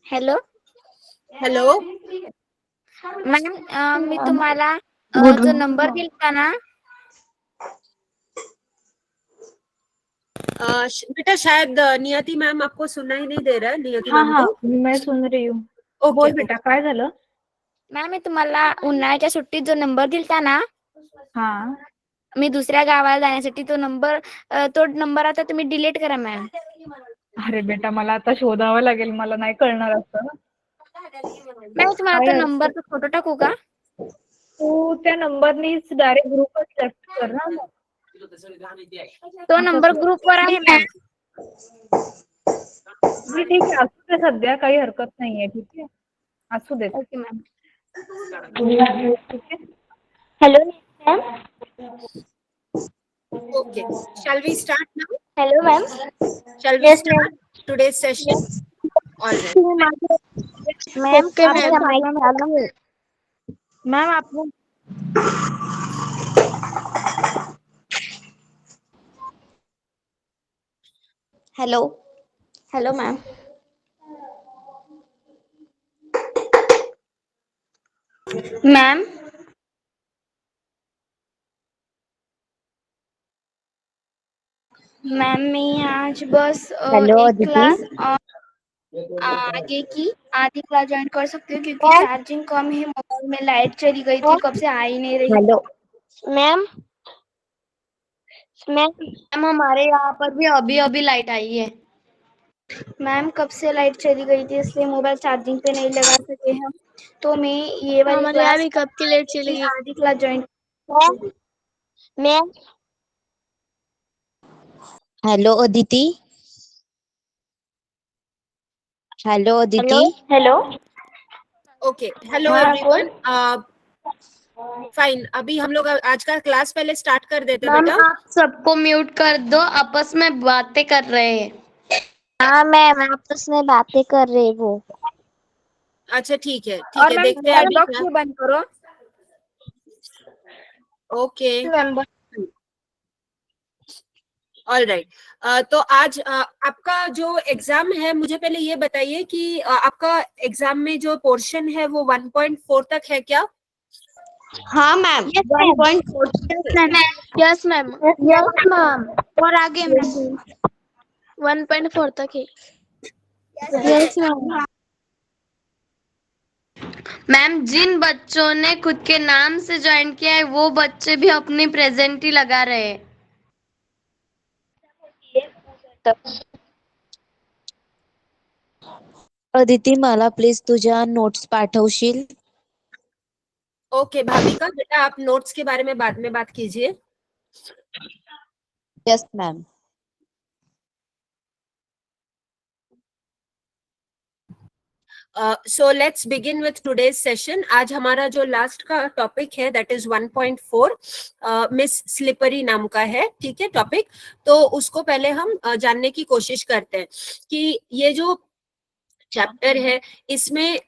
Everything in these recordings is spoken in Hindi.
Hello hello. मॅम, मी तुम्हाला जो नंबर दिलता ना, बेटा शायद नियति मैम आपको सुनाई नहीं दे रहा है. नियति हाँ मैम हाँ को. मैं सुन रही हूँ. ओके बोल बेटा काय झालं. मॅम मी तुम्हाला उन्हाळ्याच्या सुट्टीत जो नंबर दिलता ना, हा मी दुसऱ्या गावाला जाण्यासाठी तो नंबर आता तुम्ही डिलीट करा मॅम. अरे बेटा मला आता शोधावं लागेल, मला नाही कळणार असं. मॅम तुम्हाला काय तो असतं? नंबरचा फोटो टाकू का? तू त्या नंबरनीच डायरेक्ट ग्रुपच लेफ्ट कर ना मग. तो असं नंबर कर. ग्रुपवर आहे मॅम. ठीक आहे असू दे, सध्या काही हरकत नाहीये. ठीक आहे असू देत. Okay ma'am. ठीक आहे. Hello ma'am. Okay. Shall we start now? Hello ma'am. Shall we yes ma'am. start today's session? All right. Ma'am okay आपका मॅम. माइक चालू है. मॅम आपण hello. Hello ma'am. Ma'am ma'am मैं आज बस हेलो एक अदिति. क्लास आगे की आधी क्लास ज्वाइन कर सकती हूँ क्योंकि मैम. चार्जिंग कम है, मोबाइल में लाइट चली गई थी, कब से आ ही नहीं रही. Hello ma'am. मैम हमारे यहाँ पर भी अभी अभी लाइट आई है. मैम कब से लाइट चली गई थी इसलिए मोबाइल चार्जिंग पे नहीं लगा सके हम, तो मैं ये वाली हमारे यहाँ क्लास भी कब की लाइट आगे चली की गई. आधी class join. Ma'am. Ma'am. Hello Aditi. Hello Aditi. Hello. Okay. Hello हाँ everyone. Fine. अभी हम लोग आज का क्लास पहले स्टार्ट कर देते मैम बेटा. आप सबको म्यूट कर दो, आपस में बातें कर रहे हैं. हाँ मैम आपस में बातें कर रहे वो. अच्छा ठीक है और मैम देखते हैं चैट अभी बॉक्स क्या. भी बंद करो. ओके. All right. तो आज आपका जो एग्जाम है, मुझे पहले ये बताइए कि आपका एग्जाम में जो पोर्शन है वो 1.4 तक है क्या? हाँ ma'am. 1.4. Yes ma'am. Yes ma'am. और आगे मैम 1.4 तक है. Yes ma'am. मैम जिन बच्चों ने खुद के नाम से ज्वाइन किया है वो बच्चे भी अपनी प्रेजेंट ही लगा रहे हैं. अदिति मला प्लीज तुझ्या नोट्स पाठवशील. ओके भाविका बेटा, आप नोट्स के बारे में बाद में बात कीजिए. Yes ma'am. So let's begin with today's session. आज हमारा जो लास्ट का टॉपिक है दैट इज 1.4. मिस स्लिपरी नाम का है. ठीक है टॉपिक. तो उसको पहले हम जानने की कोशिश करते हैं कि ये जो चैप्टर है इसमें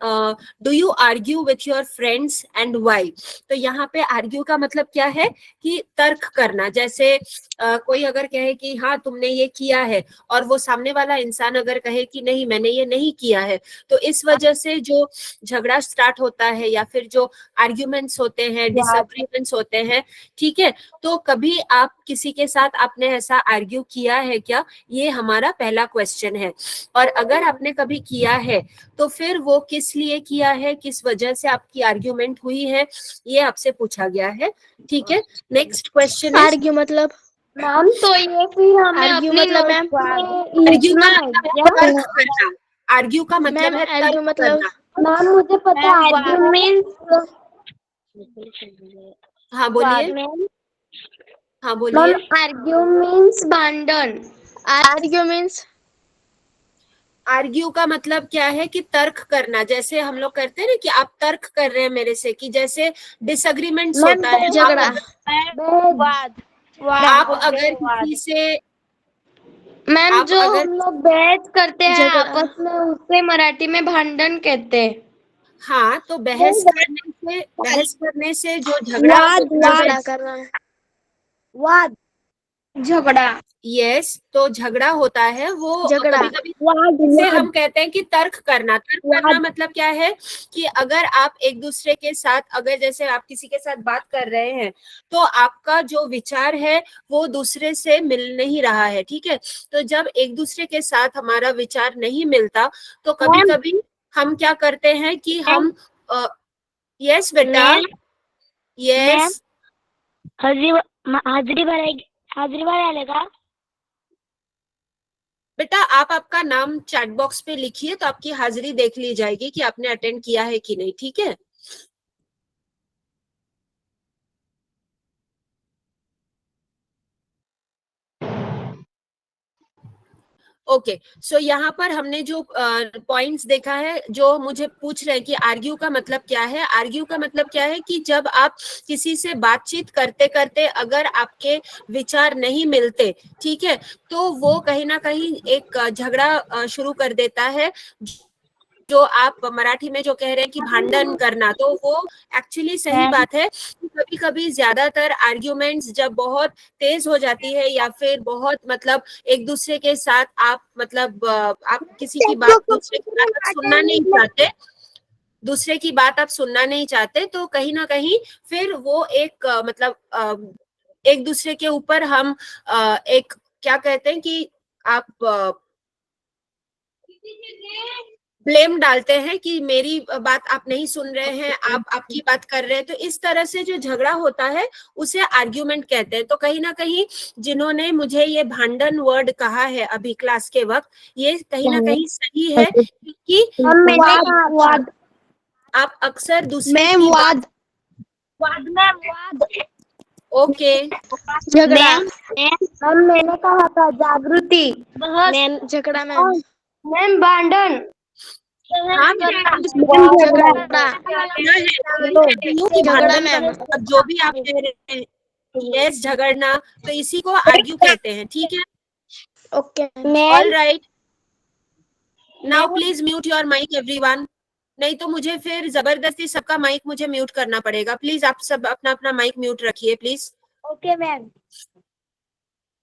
do you argue with your friends and why. तो यहाँ पे आर्ग्यू का मतलब क्या है कि तर्क करना. जैसे कोई अगर कहे कि हाँ तुमने ये किया है और वो सामने वाला इंसान अगर कहे कि नहीं मैंने ये नहीं किया है, तो इस वजह से जो झगड़ा स्टार्ट होता है या फिर जो आर्ग्यूमेंट्स होते हैं, डिसएग्रीमेंट्स होते हैं. ठीक है. तो कभी आप किसी के साथ आपने ऐसा आर्ग्यू किया है क्या, ये हमारा पहला क्वेश्चन है. और अगर आपने कभी किया है तो फिर वो किस लिए किया है, किस वजह से आपकी आर्ग्यूमेंट हुई है, ये आपसे पूछा गया है. ठीक है. नेक्स्ट क्वेश्चन इज आर्ग्यू मतलब मैम, तो ये फिर हमें आर्ग्यू अपनी मतलब मैम. आर्ग्यू लिखना का है मतलब क्या? तर्क करना. आर्ग्यू का मतलब मैम है आर्ग्यू तर्क मतलब करना. मैम मुझे पता है. आर्ग्यू मीन्स हाँ बोलिए. मैम. हाँ मैम बोलिए. आर्ग्यू मीन्स भांडन. आर्ग्यू मीन्स आर्ग्यू का मतलब क्या है कि तर्क करना. जैसे हम लोग करते हैं ना कि आप तर्क कर रहे हैं मेरे से, कि जैसे डिसएग्रीमेंट्स मैम होता है. झगड़ा. आप अगर किसी से मैम आप जो अगर हम लोग बहस करते हैं झगड़ा. आपस में उससे मराठी में भांडन कहते हैं. हाँ, तो बहस करने से जो झगड़ा वाद होता है. झगड़ा करना. वाद. झगड़ा। यस, तो झगड़ा होता है वो झगड़ा। कभी कभी से हम कहते हैं कि तर्क करना मतलब क्या है कि अगर आप एक दूसरे के साथ, अगर जैसे आप किसी के साथ बात कर रहे हैं तो आपका जो विचार है वो दूसरे से मिल नहीं रहा है, ठीक है। तो जब एक दूसरे के साथ हमारा विचार नहीं मिलता तो कभी कभी हम क्या करते हैं कि हम यस बेटा, यस हाजिरी भराएगा का? बेटा आप आपका नाम चैट बॉक्स पे लिखिए तो आपकी हाजिरी देख ली जाएगी कि आपने अटेंड किया है कि नहीं, ठीक है। ओके, सो यहाँ पर हमने जो पॉइंट्स देखा है, जो मुझे पूछ रहे हैं कि आर्ग्यू का मतलब क्या है। आर्ग्यू का मतलब क्या है कि जब आप किसी से बातचीत करते करते अगर आपके विचार नहीं मिलते, ठीक है, तो वो कहीं ना कहीं एक झगड़ा शुरू कर देता है, जो आप मराठी में जो कह रहे हैं कि भांडन करना, तो वो एक्चुअली सही बात है। कभी कभी ज्यादातर आर्ग्यूमेंट्स जब बहुत तेज हो जाती है या फिर बहुत मतलब एक दूसरे के साथ आप मतलब आप किसी की बात दूसरे की बात आप सुनना नहीं चाहते, दूसरे की बात आप सुनना नहीं चाहते, तो कहीं ना कहीं फिर वो एक मतलब एक दूसरे के ऊपर हम एक क्या कहते हैं कि आप ब्लेम डालते हैं कि मेरी बात आप नहीं सुन रहे हैं, आप आपकी बात कर रहे हैं। तो इस तरह से जो झगड़ा होता है उसे आर्ग्यूमेंट कहते हैं। तो कहीं ना कहीं जिन्होंने मुझे ये भांडन वर्ड कहा है अभी क्लास के वक्त, ये कहीं ना कहीं सही है, क्योंकि आप अक्सर दूसरे की वाद। ओके झगड़ा। मैंने कहा था जागृति। मैम झगड़ा। मैम मैम भांडन। हाँ झगड़ा मैम। अब जो भी आप कह रहे हैं, यस झगड़ना, तो इसी को आर्ग्यू कहते हैं, ठीक है। Okay all right, now please mute your mic everyone, नहीं तो मुझे फिर जबरदस्ती सबका माइक मुझे म्यूट करना पड़ेगा। प्लीज आप सब अपना अपना माइक म्यूट रखिए please. Okay ma'am.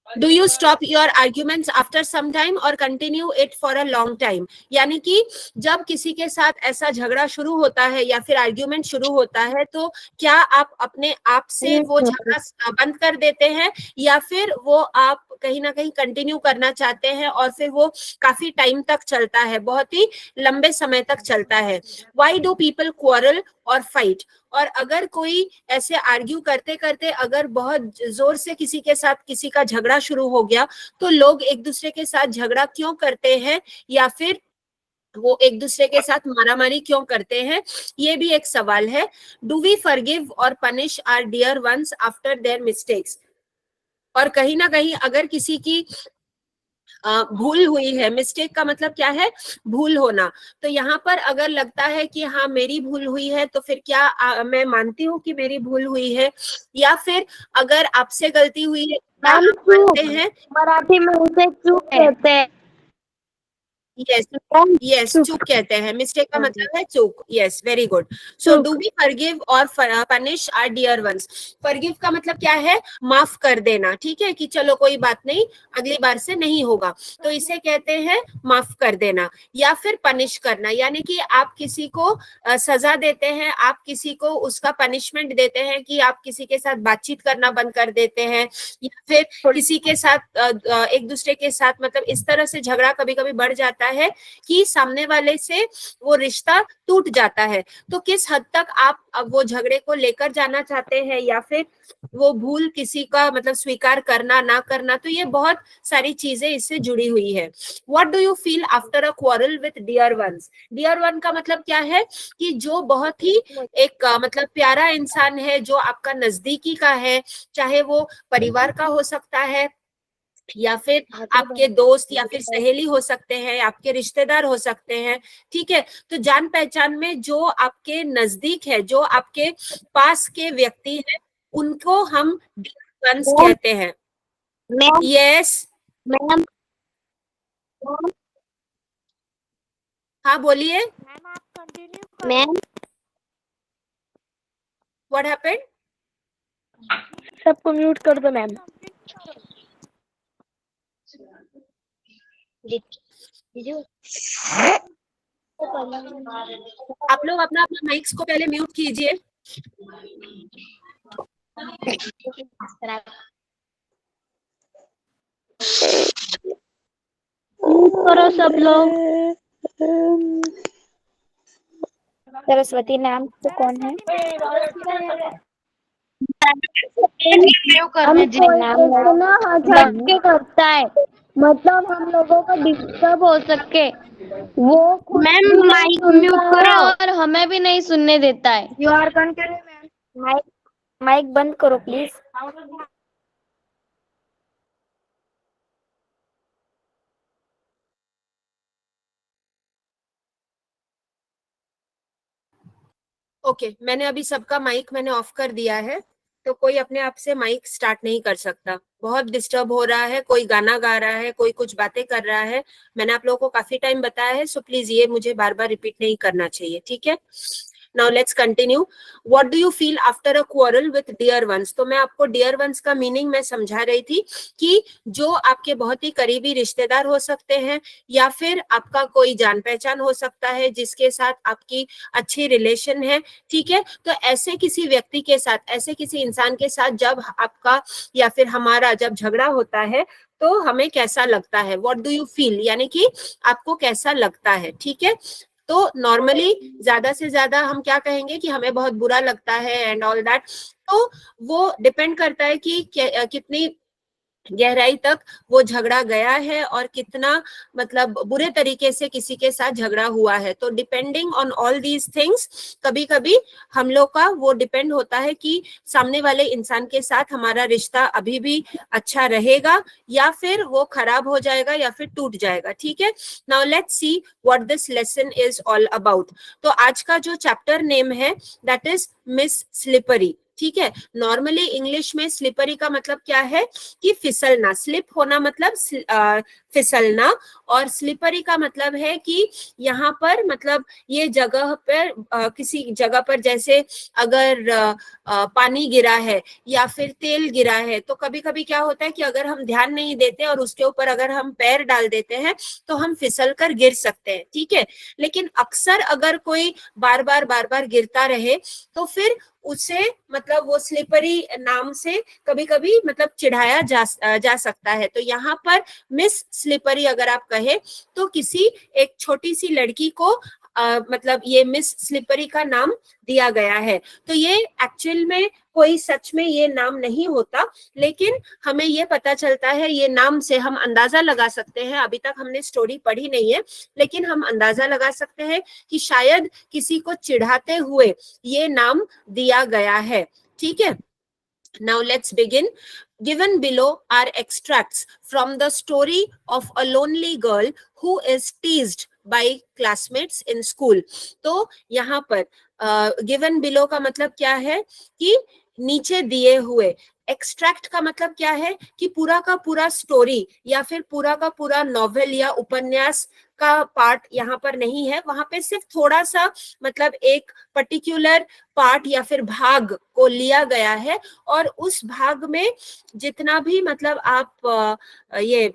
Do you stop your arguments after some time or continue it for a long time? यानी कि जब किसी के साथ ऐसा झगड़ा शुरू होता है या फिर आर्ग्यूमेंट शुरू होता है तो क्या आप अपने आप से वो झगड़ा बंद कर देते हैं या फिर वो आप कहीं ना कहीं कंटिन्यू करना चाहते हैं और फिर वो काफी टाइम तक चलता है, बहुत ही लंबे समय तक चलता है। Why do people quarrel or fight? और अगर कोई ऐसे आर्ग्यू करते करते अगर बहुत जोर से किसी के साथ किसी का झगड़ा शुरू हो गया तो लोग एक दूसरे के साथ झगड़ा क्यों करते हैं या फिर वो एक दूसरे के साथ मारामारी क्यों करते हैं, ये भी एक सवाल है। डू वी फॉरगिव और punish our dear ones after their mistakes? और कहीं ना कहीं अगर किसी की भूल हुई है, मिस्टेक का मतलब क्या है, भूल होना, तो यहाँ पर अगर लगता है कि हाँ मेरी भूल हुई है तो फिर क्या मैं मानती हूँ कि मेरी भूल हुई है, या फिर अगर आपसे गलती हुई है क्या आप मानते हैं? मराठी में उसे चूक कहते हैं। यस यस, चूक कहते हैं, मिस्टेक का मतलब है चूक। Yes, very good. So do we forgive और punish our dear ones? Forgive का मतलब क्या है, माफ कर देना, ठीक है, कि चलो कोई बात नहीं, अगली बार से नहीं होगा, तो इसे कहते हैं माफ कर देना। या फिर पनिश करना, यानी कि आप किसी को सजा देते हैं, आप किसी को उसका पनिशमेंट देते हैं कि आप किसी के साथ बातचीत करना बंद कर देते हैं, या फिर किसी के साथ एक दूसरे के साथ मतलब इस तरह से झगड़ा कभी कभी बढ़ जाता है कि सामने वाले से वो रिश्ता टूट जाता है। तो किस हद तक आप अब वो झगड़े को लेकर जाना चाहते हैं या फिर वो भूल किसी का मतलब स्वीकार करना ना करना, तो ये बहुत सारी चीजें इससे जुड़ी हुई है। What do you feel after a quarrel with dear ones? Dear one का मतलब क्या है कि जो बहुत ही एक मतलब प्यारा इंसान है, जो आपका नजदीकी का है, चाहे वो परिवार का हो सकता है या फिर आपके दोस्त या फिर सहेली हो सकते हैं, आपके रिश्तेदार हो सकते हैं, ठीक है। तो जान पहचान में जो आपके नजदीक है, जो आपके पास के व्यक्ति है, उनको हम डियर वंस कहते हैं। यस मैम हाँ बोलिए, मैम व्हाट हैपेंड? सबको म्यूट कर दो मैम। आप लोग अपना अपना माइक्स को पहले म्यूट कीजिए। करो सब लोग। सरस्वती नाम तो कौन है? हम कोई ना हट के करता है, मतलब हम लोगों को डिस्टर्ब हो सके वो। मैम माइक म्यूट करो और हमें भी नहीं सुनने देता है। You are ma'am. माइक बंद करो प्लीज। ओके, मैंने अभी सबका माइक मैंने ऑफ कर दिया है, तो कोई अपने आप से माइक स्टार्ट नहीं कर सकता। बहुत डिस्टर्ब हो रहा है, कोई गाना गा रहा है, कोई कुछ बातें कर रहा है। मैंने आप लोगों को काफी टाइम बताया है, सो प्लीज ये मुझे बार बार रिपीट नहीं करना चाहिए, ठीक है। Now let's continue. What do you feel after a quarrel with dear ones? तो मैं आपको डियर वंस का मीनिंग मैं समझा रही थी कि जो आपके बहुत ही करीबी रिश्तेदार हो सकते हैं, या फिर आपका कोई जान पहचान हो सकता है जिसके साथ आपकी अच्छी रिलेशन है, ठीक है। तो ऐसे किसी व्यक्ति के साथ, ऐसे किसी इंसान के साथ जब आपका या फिर हमारा जब झगड़ा होता है तो हमें कैसा लगता है? व्हाट डू यू फील, यानी कि आपको कैसा लगता है, ठीक है। तो नॉर्मली ज्यादा से ज्यादा हम क्या कहेंगे कि हमें बहुत बुरा लगता है एंड ऑल दैट। तो वो डिपेंड करता है कि कितनी गहराई तक वो झगड़ा गया है और कितना मतलब बुरे तरीके से किसी के साथ झगड़ा हुआ है। तो depending on all these things, कभी कभी हम लोग का वो डिपेंड होता है कि सामने वाले इंसान के साथ हमारा रिश्ता अभी भी अच्छा रहेगा या फिर वो खराब हो जाएगा या फिर टूट जाएगा, ठीक है। Now let's see what this lesson is all about. तो आज का जो चैप्टर नेम है दैट इज मिस स्लिपरी, ठीक है। नॉर्मली इंग्लिश में स्लिपरी का मतलब क्या है कि फिसलना, स्लिप होना मतलब फिसलना, और स्लिपरी का मतलब है कि यहाँ पर मतलब ये जगह पर किसी जगह पर जैसे अगर पानी गिरा है या फिर तेल गिरा है, तो कभी कभी क्या होता है कि अगर हम ध्यान नहीं देते और उसके ऊपर अगर हम पैर डाल देते हैं तो हम फिसल कर गिर सकते हैं, ठीक है। लेकिन अक्सर अगर कोई बार बार गिरता रहे तो फिर उसे मतलब वो स्लिपरी नाम से कभी कभी मतलब चिढ़ाया जा सकता है। तो यहाँ पर मिस स्लिपरी अगर आप कहे तो किसी एक छोटी सी लड़की को मतलब ये मिस स्लिपरी का नाम दिया गया है। तो ये एक्चुअल में कोई सच में ये नाम नहीं होता, लेकिन हमें ये पता चलता है, ये नाम से हम अंदाजा लगा सकते हैं। अभी तक हमने स्टोरी पढ़ी नहीं है, लेकिन हम अंदाजा लगा सकते हैं कि शायद किसी को चिढ़ाते हुए ये नाम दिया गया है, ठीक है। Now let's begin. Given below are extracts from the story of a lonely girl who is teased by classmates in school. तो यहाँ पर given below का मतलब क्या है कि नीचे दिए हुए। एक्सट्रैक्ट का मतलब क्या है कि पूरा का पूरा स्टोरी या फिर पूरा का पूरा नॉवेल या उपन्यास का पार्ट यहाँ पर नहीं है, वहां पे सिर्फ थोड़ा सा मतलब एक पर्टिकुलर पार्ट या फिर भाग को लिया गया है, और उस भाग में जितना भी मतलब आप ये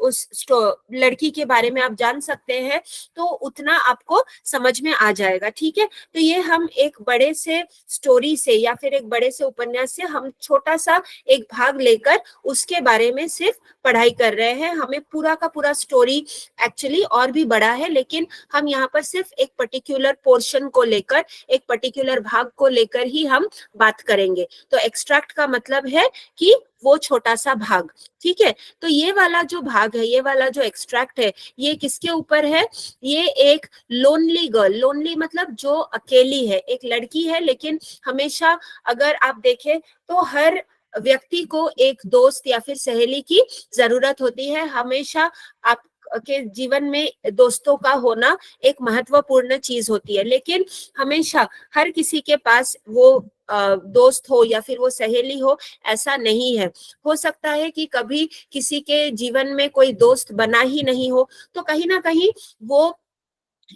उस लड़की के बारे में आप जान सकते हैं तो उतना आपको समझ में आ जाएगा, ठीक है। तो ये हम एक बड़े से स्टोरी से या फिर एक बड़े से उपन्यास से हम छोटा सा एक भाग लेकर उसके बारे में सिर्फ पढ़ाई कर रहे हैं। हमें पूरा का पूरा स्टोरी एक्चुअली और भी बड़ा है, लेकिन हम यहाँ पर सिर्फ एक पर्टिकुलर पोर्शन को लेकर, एक पर्टिकुलर भाग को लेकर ही हम बात करेंगे। तो एक्सट्रैक्ट का मतलब है कि वो छोटा सा भाग, ठीक है। तो ये वाला जो भाग है, ये वाला जो एक्सट्रैक्ट है, ये किसके ऊपर है? ये एक लोनली गर्ल, लोनली मतलब जो अकेली है, एक लड़की है, लेकिन हमेशा अगर आप देखें तो हर व्यक्ति को एक दोस्त या फिर सहेली की जरूरत होती है। हमेशा आप के जीवन में दोस्तों का होना एक महत्वपूर्ण चीज होती है, लेकिन हमेशा हर किसी के पास वो दोस्त हो या फिर वो सहेली हो, ऐसा नहीं है। हो सकता है कि कभी किसी के जीवन में कोई दोस्त बना ही नहीं हो, तो कहीं ना कहीं वो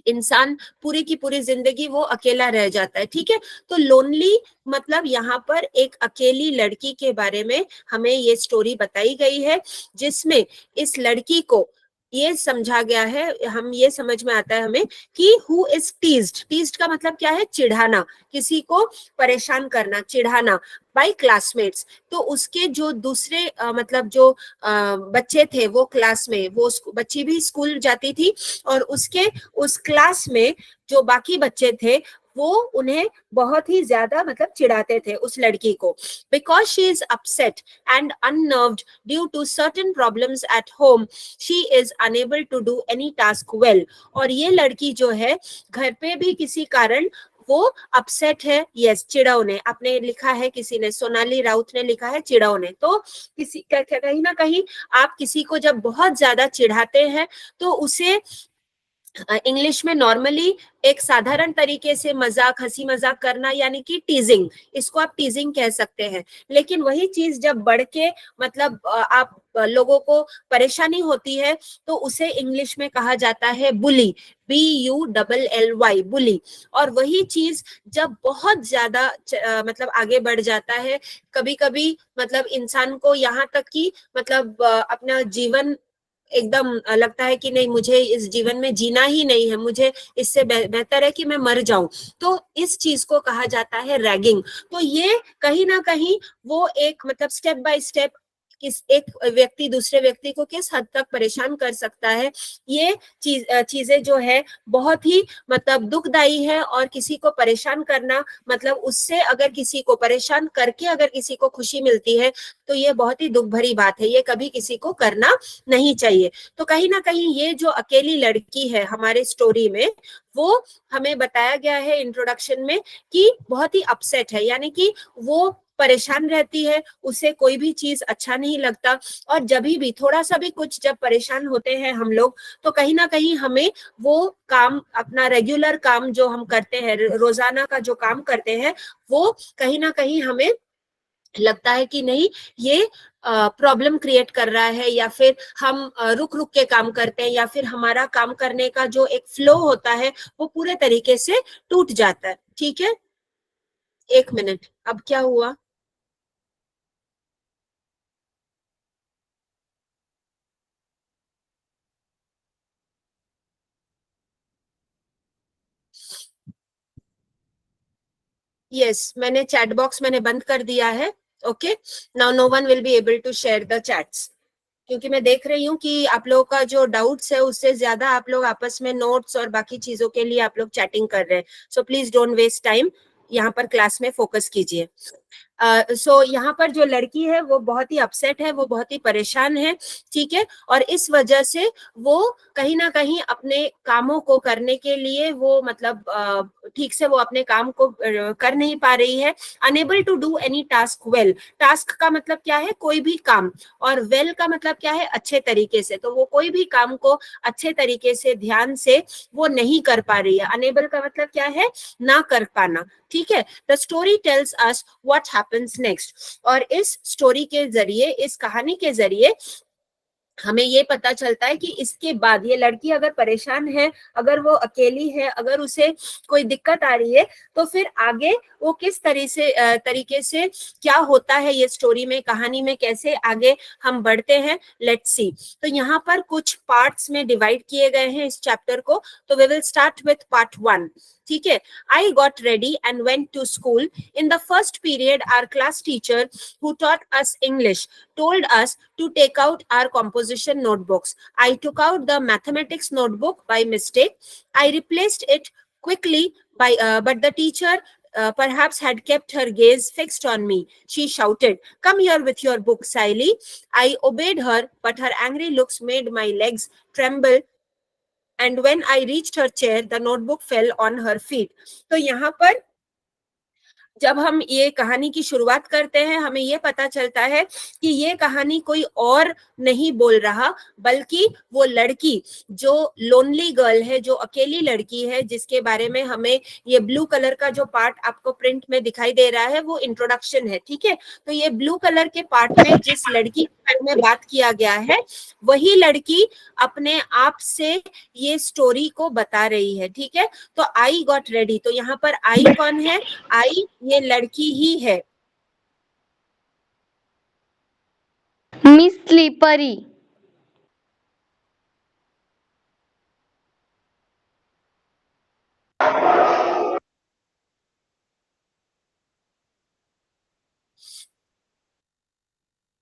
इंसान पूरी की पूरी जिंदगी वो अकेला रह जाता है, ठीक है। तो लोनली मतलब यहाँ पर एक अकेली लड़की के बारे में हमें ये स्टोरी बताई गई है, जिसमें इस लड़की को ये समझा गया है, हम ये समझ में आता है हमें कि हु इज टीज्ड, टीज्ड का मतलब क्या है, चिढ़ाना, किसी को परेशान करना, चिढ़ाना, बाय क्लासमेट्स। तो उसके जो दूसरे मतलब जो बच्चे थे वो क्लास में, वो बच्ची भी स्कूल जाती थी और उसके उस क्लास में जो बाकी बच्चे थे वो उन्हें बहुत ही ज्यादा मतलब चिढ़ाते थे उस लड़की को, because she is upset and unnerved due to certain problems at home, she is unable to do any task well. और ये लड़की जो है घर पे भी किसी कारण वो अपसेट है, यस चिड़ौने, आपने लिखा है किसी ने, सोनाली राउत ने लिखा है चिड़ौने। तो किसी कहीं ना कहीं आप किसी को जब बहुत ज्यादा चिढ़ाते हैं तो उसे इंग्लिश में नॉर्मली एक साधारण तरीके से मजाक, हंसी मजाक करना, यानी कि टीजिंग, इसको आप टीजिंग कह सकते हैं। लेकिन वही चीज जब बढ़ के मतलब आप लोगों को परेशानी होती है तो उसे इंग्लिश में कहा जाता है बुली, BULLY, बुली। और वही चीज जब बहुत ज्यादा मतलब आगे बढ़ जाता है, कभी कभी मतलब इंसान को यहाँ तक कि मतलब अपना जीवन एकदम लगता है कि नहीं, मुझे इस जीवन में जीना ही नहीं है, मुझे इससे बेहतर है कि मैं मर जाऊं, तो इस चीज को कहा जाता है रैगिंग। तो ये कहीं ना कहीं वो एक मतलब स्टेप बाय स्टेप किस एक व्यक्ति दूसरे व्यक्ति को किस हद तक परेशान कर सकता है, ये चीजें जो है बहुत ही मतलब दुखदाई है। और किसी को परेशान करना मतलब उससे अगर किसी को परेशान करके अगर किसी को खुशी मिलती है तो ये बहुत ही दुख भरी बात है, ये कभी किसी को करना नहीं चाहिए। तो कहीं ना कहीं ये जो अकेली लड़की है हमारे स्टोरी में, वो हमें बताया गया है इंट्रोडक्शन में कि बहुत ही अपसेट है, यानी कि वो परेशान रहती है, उसे कोई भी चीज अच्छा नहीं लगता। और जब भी थोड़ा सा भी कुछ जब परेशान होते हैं हम लोग, तो कहीं ना कहीं हमें वो काम, अपना रेगुलर काम जो हम करते हैं, रोजाना का जो काम करते हैं, वो कहीं ना कहीं हमें लगता है कि नहीं, ये प्रॉब्लम क्रिएट कर रहा है, या फिर हम रुक रुक के काम करते हैं, या फिर हमारा काम करने का जो एक फ्लो होता है वो पूरे तरीके से टूट जाता है। ठीक है, एक मिनट, अब क्या हुआ? यस, मैंने चैट बॉक्स मैंने बंद कर दिया है। Okay, now no one will be able to share the chats, क्योंकि मैं देख रही हूँ कि आप लोगों का जो डाउट्स है उससे ज्यादा आप लोग आपस में नोट्स और बाकी चीजों के लिए आप लोग चैटिंग कर रहे हैं। So please don't waste time, यहाँ पर क्लास में फोकस कीजिए। सो यहाँ पर जो लड़की है वो बहुत ही अपसेट है, वो बहुत ही परेशान है, ठीक है। और इस वजह से वो कहीं ना कहीं अपने कामों को करने के लिए वो मतलब ठीक से वो अपने काम को कर नहीं पा रही है। Unable to do any task well, task का मतलब क्या है, कोई भी काम, और वेल का मतलब क्या है, अच्छे तरीके से। तो वो कोई भी काम को अच्छे तरीके से ध्यान से वो नहीं कर पा रही है। अनेबल का मतलब क्या है, ना कर पाना, ठीक है। The story tells us what happens next, और इस स्टोरी के जरिए, इस कहानी के जरिए हमें ये पता चलता है कि इसके बाद ये लड़की अगर परेशान है, अगर वो अकेली है, अगर उसे कोई दिक्कत आ रही है, तो फिर आगे वो किस तरीके से क्या होता है, ये स्टोरी में, कहानी में कैसे आगे हम बढ़ते हैं, लेट्स सी। तो यहाँ पर कुछ पार्ट्स में डिवाइड किए गए हैं इस चैप्टर को। तो we will start with part 1, ठीक है। I got ready and went to school. In the first period our class teacher who taught us English told us to take out our composition notebooks. I took out the mathematics notebook by mistake. I replaced it quickly but the teacher perhaps had kept her gaze fixed on me. She shouted, "Come here with your book, Siley." I obeyed her, but her angry looks made my legs tremble. And when I reached her chair, the notebook fell on her feet. तो यहाँ पर जब हम ये कहानी की शुरुआत करते हैं, हमें ये पता चलता है कि ये कहानी कोई और नहीं बोल रहा, बल्कि वो लड़की जो लोनली गर्ल है, जो अकेली लड़की है, जिसके बारे में हमें ये ब्लू कलर का जो पार्ट आपको प्रिंट में दिखाई दे रहा है वो इंट्रोडक्शन है, ठीक है। तो ये ब्लू कलर के पार्ट में जिस लड़की के बारे में बात किया गया है, वही लड़की अपने आप से ये स्टोरी को बता रही है, ठीक है। तो आई गॉट रेडी, तो यहाँ पर आई कौन है, आई ये लड़की ही है। Miss slippery.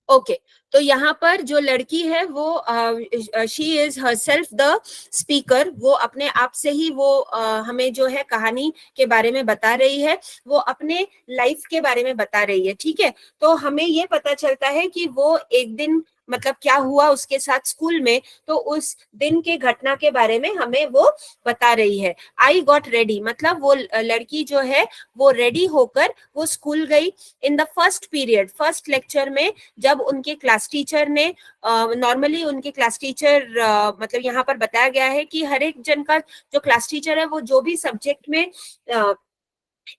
ओके तो यहाँ पर जो लड़की है वो she is herself the speaker, वो अपने आप से ही वो हमें जो है कहानी के बारे में बता रही है, वो अपने लाइफ के बारे में बता रही है, ठीक है। तो हमें ये पता चलता है कि वो एक दिन मतलब क्या हुआ उसके साथ स्कूल में, तो उस दिन के घटना के बारे में हमें वो बता रही है। आई गॉट रेडी मतलब वो लड़की जो है वो रेडी होकर वो स्कूल गई। इन the first period, first lecture में जब उनके क्लास टीचर ने नॉर्मली उनके क्लास टीचर मतलब यहाँ पर बताया गया है कि हर एक जन का जो क्लास टीचर है वो जो भी सब्जेक्ट में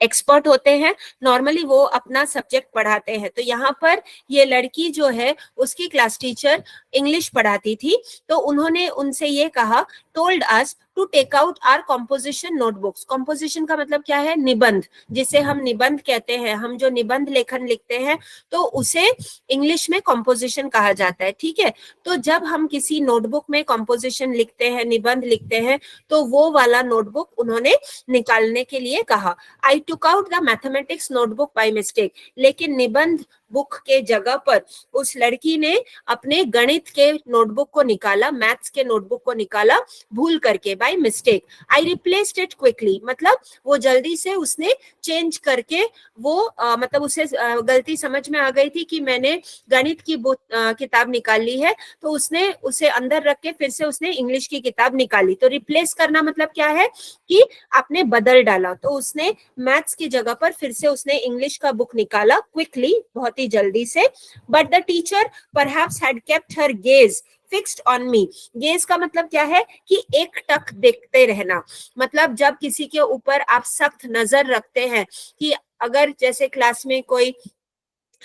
एक्सपर्ट होते हैं नॉर्मली वो अपना सब्जेक्ट पढ़ाते हैं। तो यहाँ पर ये लड़की जो है उसकी क्लास टीचर इंग्लिश पढ़ाती थी, तो उन्होंने उनसे ये कहा, told us to take out our composition notebooks. Composition का मतलब क्या है? निबंध, जिसे हम निबंध कहते हैं। हम जो निबंध लेखन लिखते हैं तो उसे इंग्लिश में कॉम्पोजिशन कहा जाता है, ठीक है। तो जब हम किसी नोटबुक में कॉम्पोजिशन लिखते हैं, निबंध लिखते हैं, तो वो वाला नोटबुक उन्होंने निकालने के लिए कहा। I took out the mathematics notebook by mistake, लेकिन निबंध बुक के जगह पर उस लड़की ने अपने गणित के नोटबुक को निकाला, मैथ्स के नोटबुक को निकाला भूल करके, by mistake. I replaced it quickly, मतलब वो जल्दी से उसने चेंज करके वो मतलब उसे गलती समझ में आ गई थी कि मैंने गणित की किताब निकाल ली है, तो उसने उसे अंदर रख के फिर से उसने इंग्लिश की किताब निकाली। तो रिप्लेस करना मतलब क्या है कि आपने बदल डाला। तो उसने मैथ्स की जगह पर फिर से उसने इंग्लिश का बुक निकाला क्विकली, बहुत ही जल्दी से। But the teacher perhaps had kept her gauge fixed on me. Gauge का मतलब क्या है कि एक टक देखते रहना, मतलब जब किसी के ऊपर आप सख्त नजर रखते हैं कि अगर जैसे क्लास में कोई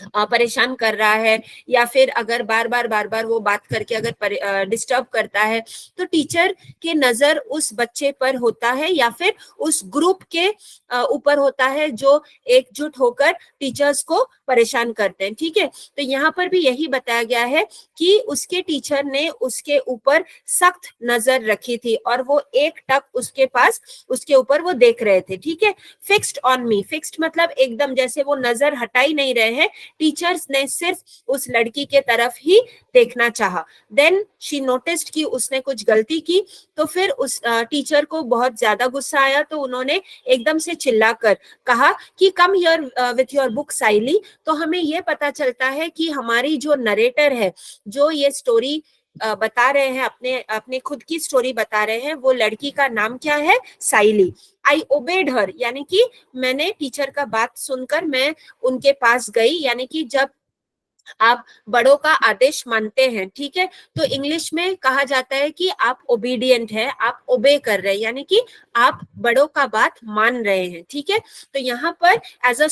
परेशान कर रहा है या फिर अगर बार बार वो बात करके अगर डिस्टर्ब करता है, तो टीचर के नजर उस बच्चे पर होता है या फिर उस ग्रुप के ऊपर होता है जो एकजुट होकर टीचर्स को परेशान करते हैं, ठीक है। तो यहाँ पर भी यही बताया गया है कि उसके टीचर ने उसके ऊपर सख्त नजर रखी थी और वो एक टक उसके ऊपर वो देख रहे थे, ठीक है। फिक्स्ड ऑन मी, फिक्स्ड मतलब एकदम जैसे वो नजर हटा ही नहीं रहे हैं, टीचर्स ने सिर्फ उस लड़की के तरफ ही देखना चाहा। देन शी नोटिस्ड कि उसने कुछ गलती की, तो फिर उस टीचर को बहुत ज्यादा गुस्सा आया, तो उन्होंने एकदम से चिल्लाकर कहा कि come here with your book Saili. तो हमें यह पता चलता है कि हमारी जो नरेटर है, जो ये स्टोरी बता रहे हैं, अपने खुद की स्टोरी बता रहे हैं, वो लड़की का नाम क्या है? साइली। आई ओबेड हर, यानी कि मैंने टीचर का बात सुनकर मैं उनके पास गई, यानी कि जब आप बड़ों का आदेश मानते हैं, ठीक है, तो इंग्लिश में कहा जाता है कि आप ओबीडियंट है, आप ओबे कर रहे हैं, यानी कि आप बड़ों का बात मान रहे हैं, ठीक है। तो यहाँ पर एज अ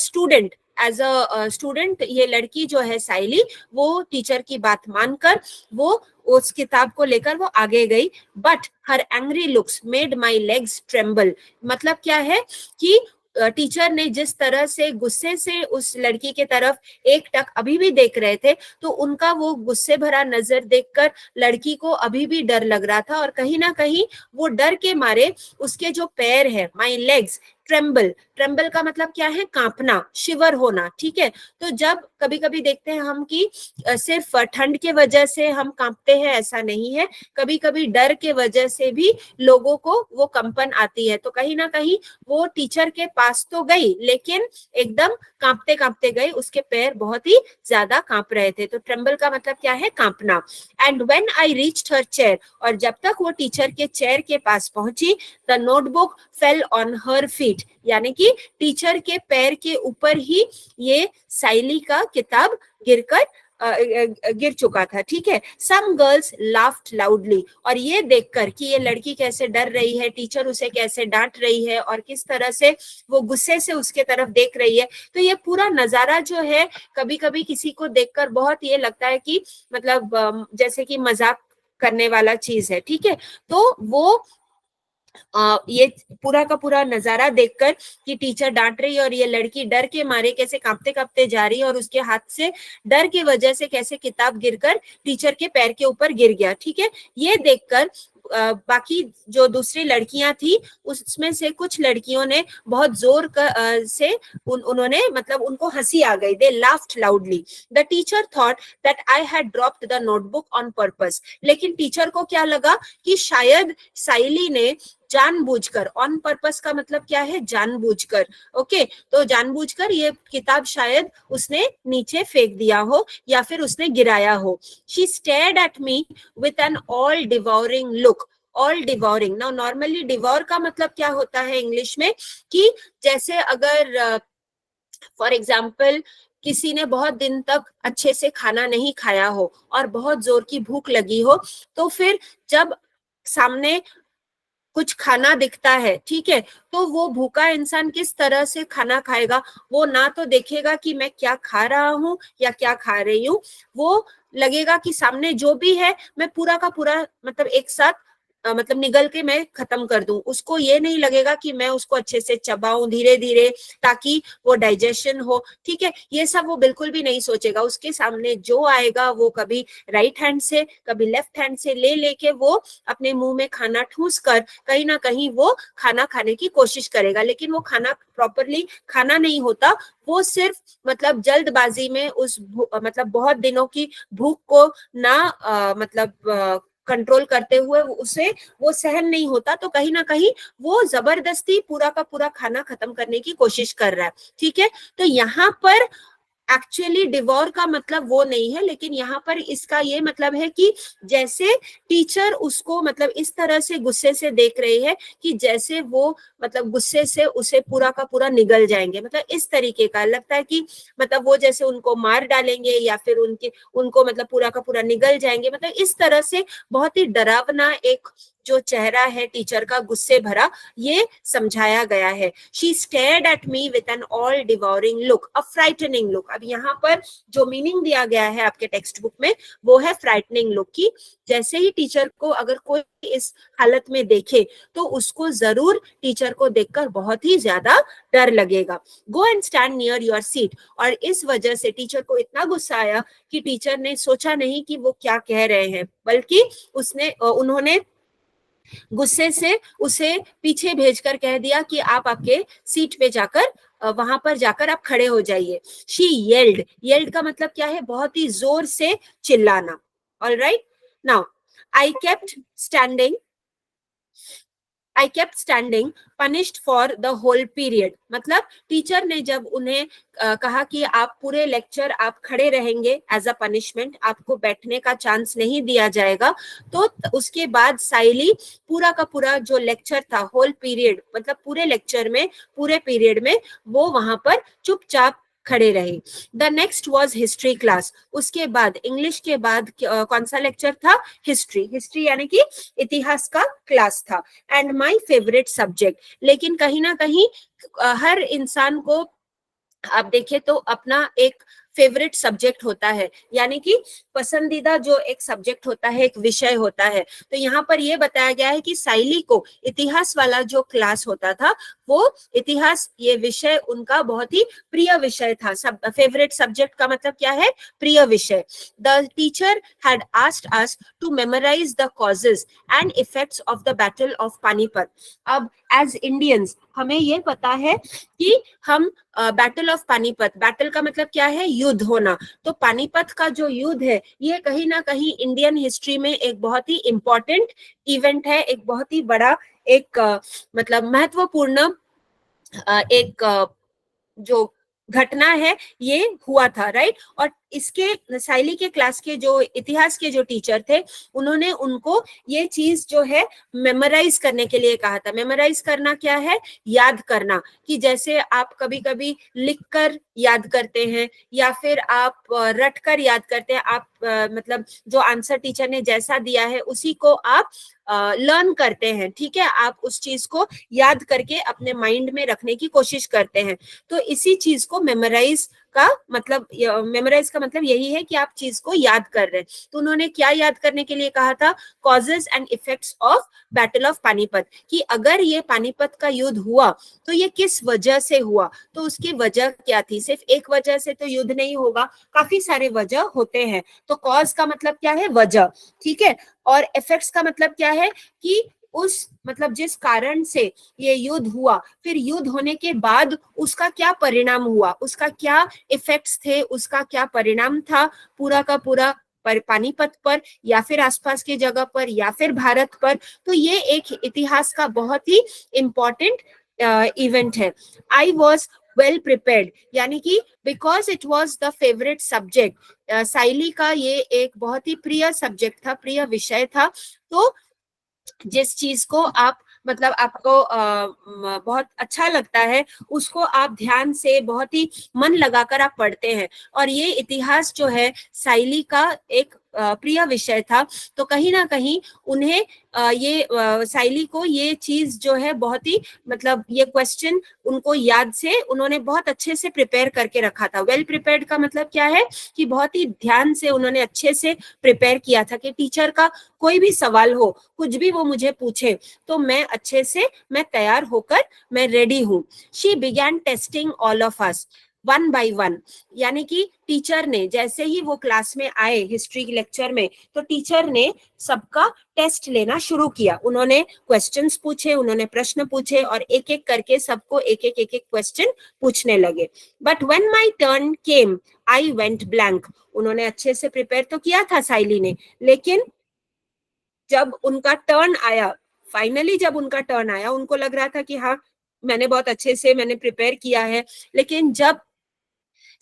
स्टूडेंट ये लड़की जो है साइली, वो टीचर की बात मानकर वो उस किताब को लेकर वो आगे गई। But her angry looks made my legs tremble, मतलब क्या है कि टीचर ने जिस तरह से गुस्से से उस लड़की के तरफ एक टक अभी भी देख रहे थे, तो उनका वो गुस्से भरा नजर देखकर लड़की को अभी भी डर लग रहा था, और कहीं ना कहीं वो डर के मारे उसके जो पैर है, माई लेग्स ट्रेम्बल का मतलब क्या है? कांपना, शिवर होना, ठीक है। तो जब कभी कभी देखते हैं हम कि सिर्फ ठंड के वजह से हम कांपते हैं, ऐसा नहीं है, कभी कभी डर के वजह से भी लोगों को वो कंपन आती है। तो कहीं ना कहीं वो टीचर के पास तो गई, लेकिन एकदम कांपते कांपते गई, उसके पैर बहुत ही ज्यादा कांप रहे थे। तो ट्रेम्बल का मतलब क्या है? कांपना। And when I reached her chair, और जब तक वो टीचर के चेयर के पास पहुंची, the notebook fell on her feet, यानी कि टीचर के पैर के ऊपर ही ये साइली का किताब गिर चुका था, ठीक है। सम गर्ल्स लाफ्ड लाउडली, और ये देखकर कि ये लड़की कैसे डर रही है, टीचर उसे कैसे डांट रही है और किस तरह से वो गुस्से से उसके तरफ देख रही है, तो ये पूरा नजारा जो है कभी कभी किसी को देखकर बहुत ये लगता है कि मतलब जैसे कि मजाक करने वाला चीज है, ठीक है। तो वो ये पूरा का पूरा नजारा देखकर कि टीचर डांट रही है और ये लड़की डर के मारे कैसे कांपते कांपते जा रही है और उसके हाथ से डर की वजह से कैसे किताब गिरकर टीचर के पैर के ऊपर गिर गया, ठीक है। ये देखकर बाकी जो दूसरी लड़कियां थी उसमें से कुछ लड़कियों ने बहुत जोर से उन्होंने मतलब उनको हंसी आ गई, they laughed loudly. The teacher thought that I had dropped the notebook on purpose. लेकिन टीचर को क्या लगा कि शायद साइली ने जानबूझकर, ऑन पर्पस का मतलब क्या है, जानबूझकर, ओके, तो जानबूझकर ये किताब शायद उसने नीचे फेंक दिया हो या फिर उसने गिराया हो। She stared at me with an all devouring look. All devouring, now normally devour का मतलब क्या होता है इंग्लिश में, कि जैसे अगर फॉर एग्जाम्पल किसी ने बहुत दिन तक अच्छे से खाना नहीं खाया हो और बहुत जोर की भूख लगी हो, तो फिर जब सामने कुछ खाना दिखता है, ठीक है, तो वो भूखा इंसान किस तरह से खाना खाएगा, वो ना तो देखेगा कि मैं क्या खा रहा हूँ या क्या खा रही हूँ, वो लगेगा कि सामने जो भी है मैं पूरा का पूरा मतलब एक साथ मतलब निगल के मैं खत्म कर दूं। उसको ये नहीं लगेगा कि मैं उसको अच्छे से चबाऊं धीरे धीरे ताकि वो डाइजेशन हो, ठीक है, ये सब वो बिल्कुल भी नहीं सोचेगा। उसके सामने जो आएगा वो कभी राइट हैंड से कभी लेफ्ट हैंड से ले लेके वो अपने मुंह में खाना ठूस कर कहीं ना कहीं वो खाना खाने की कोशिश करेगा, लेकिन वो खाना प्रॉपरली खाना नहीं होता, वो सिर्फ मतलब जल्दबाजी में उस मतलब बहुत दिनों की भूख को ना मतलब कंट्रोल करते हुए उसे वो सहन नहीं होता, तो कहीं ना कहीं वो जबरदस्ती पूरा का पूरा खाना खत्म करने की कोशिश कर रहा है, ठीक है। तो यहाँ पर एक्चुअली डिवोर का मतलब वो नहीं है, लेकिन यहाँ पर इसका ये मतलब है कि जैसे टीचर उसको मतलब इस तरह से गुस्से से देख रही है कि जैसे वो मतलब गुस्से से उसे पूरा का पूरा निगल जाएंगे, मतलब इस तरीके का लगता है कि मतलब वो जैसे उनको मार डालेंगे या फिर उनको मतलब पूरा का पूरा निगल जाएंगे, मतलब इस तरह से बहुत ही डरावना एक जो चेहरा है टीचर का गुस्से भरा, ये समझाया गया है। She stared at me with an all devouring look, a frightening look. अब यहाँ पर जो मीनिंग दिया गया है आपके टेक्स्ट बुक में वो है फ्राइटनिंग लुक की जैसे ही टीचर को अगर कोई इस हालत में देखे तो उसको जरूर टीचर को देखकर बहुत ही ज्यादा डर लगेगा। Go and stand near your seat. और इस वजह से टीचर को इतना गुस्सा आया कि टीचर ने सोचा नहीं कि वो क्या कह रहे हैं, बल्कि उन्होंने गुस्से से उसे पीछे भेजकर कह दिया कि आप आपके सीट पे जाकर वहां पर जाकर आप खड़े हो जाइए। शी येल्ड, येल्ड का मतलब क्या है, बहुत ही जोर से चिल्लाना। Alright, now I kept standing, I kept standing punished for the whole period। मतलब टीचर ने जब उन्हें कहा कि आप पूरे लेक्चर आप खड़े रहेंगे एज अ पनिशमेंट, आपको बैठने का चांस नहीं दिया जाएगा, तो उसके बाद साइली पूरा का पूरा जो लेक्चर था, होल पीरियड मतलब पूरे लेक्चर में पूरे पीरियड में वो वहां पर चुपचाप खड़े रहे। The next was history class. उसके बाद इंग्लिश के बाद कौन सा लेक्चर था, हिस्ट्री। हिस्ट्री यानी कि इतिहास का क्लास था। एंड माई फेवरेट सब्जेक्ट, लेकिन कहीं ना कहीं हर इंसान को आप देखें तो अपना एक फेवरेट सब्जेक्ट होता है, यानी कि पसंदीदा जो एक सब्जेक्ट होता है, एक विषय होता है। तो यहाँ पर यह बताया गया है कि साइली को इतिहास वाला जो क्लास होता था वो इतिहास ये विषय उनका बहुत ही प्रिय विषय था। फेवरेट सब्जेक्ट का मतलब क्या है, प्रिय विषय। The teacher had asked us to memorise the causes and effects of the battle of Panipat. अब एज इंडियंस हमें ये पता है कि हम बैटल ऑफ पानीपत, बैटल का मतलब क्या है, युद्ध होना, तो पानीपत का जो युद्ध है ये कहीं ना कहीं इंडियन हिस्ट्री में एक बहुत ही इंपॉर्टेंट इवेंट है, एक बहुत ही बड़ा एक मतलब महत्वपूर्ण एक जो घटना है ये हुआ था, राइट। और इसके साइली के क्लास के जो इतिहास के जो टीचर थे उन्होंने उनको ये चीज जो है मेमोराइज करने के लिए कहा था। मेमोराइज करना क्या है, याद करना, कि जैसे आप कभी कभी लिखकर याद करते हैं या फिर आप रट कर याद करते हैं, आप मतलब जो आंसर टीचर ने जैसा दिया है उसी को आप लर्न करते हैं, ठीक है, आप उस चीज को याद करके अपने माइंड में रखने की कोशिश करते हैं। तो इसी चीज को मेमोराइज का मतलब, मेमोराइज का मतलब यही है कि आप चीज को याद कर रहे हैं। तो उन्होंने क्या याद करने के लिए कहा था? Causes and effects of battle of Panipat, कि अगर ये पानीपत का युद्ध हुआ तो ये किस वजह से हुआ, तो उसकी वजह क्या थी। सिर्फ एक वजह से तो युद्ध नहीं होगा, काफी सारे वजह होते हैं। तो कॉज का मतलब क्या है? वजह, ठीक है। और इफेक्ट्स का मतलब क्या है? कि उस मतलब जिस कारण से ये युद्ध हुआ, फिर युद्ध होने के बाद उसका क्या परिणाम हुआ, उसका क्या इफेक्ट्स थे, उसका क्या परिणाम था पूरा का पूरा पानीपत पर, या फिर आसपास की जगह पर, या फिर भारत पर। तो ये एक इतिहास का बहुत ही इंपॉर्टेंट इवेंट है। आई वॉज वेल प्रिपेयर्ड, यानी कि because it was the favourite subject, Saili का ये एक बहुत ही प्रिय सब्जेक्ट था, प्रिय विषय था। तो जिस चीज को आप मतलब आपको बहुत अच्छा लगता है, उसको आप ध्यान से बहुत ही मन लगाकर आप पढ़ते हैं। और ये इतिहास जो है साइली का एक प्रिय विषय था। तो कहीं ना कहीं उन्हें ये साइली को ये चीज जो है बहुत ही मतलब ये क्वेश्चन उनको याद से उन्होंने बहुत अच्छे से प्रिपेयर करके रखा था। वेल प्रिपेयर्ड का मतलब क्या है? कि बहुत ही ध्यान से उन्होंने अच्छे से प्रिपेयर किया था कि टीचर का कोई भी सवाल हो, कुछ भी वो मुझे पूछे, तो मैं अच्छे से मैं तैयार होकर मैं रेडी हूँ। She began testing all of us one by one, यानी कि टीचर ने जैसे ही वो क्लास में आए हिस्ट्री के लेक्चर में, तो टीचर ने सबका टेस्ट लेना शुरू किया। उन्होंने क्वेश्चंस पूछे, उन्होंने प्रश्न पूछे, और एक एक करके सबको एक एक क्वेश्चन पूछने लगे। But when my turn came I went blank. उन्होंने अच्छे से प्रिपेयर तो किया था साइली ने, लेकिन जब उनका टर्न आया, फाइनली जब उनका टर्न आया, उनको लग रहा था कि हाँ मैंने बहुत अच्छे से मैंने प्रिपेयर किया है, लेकिन जब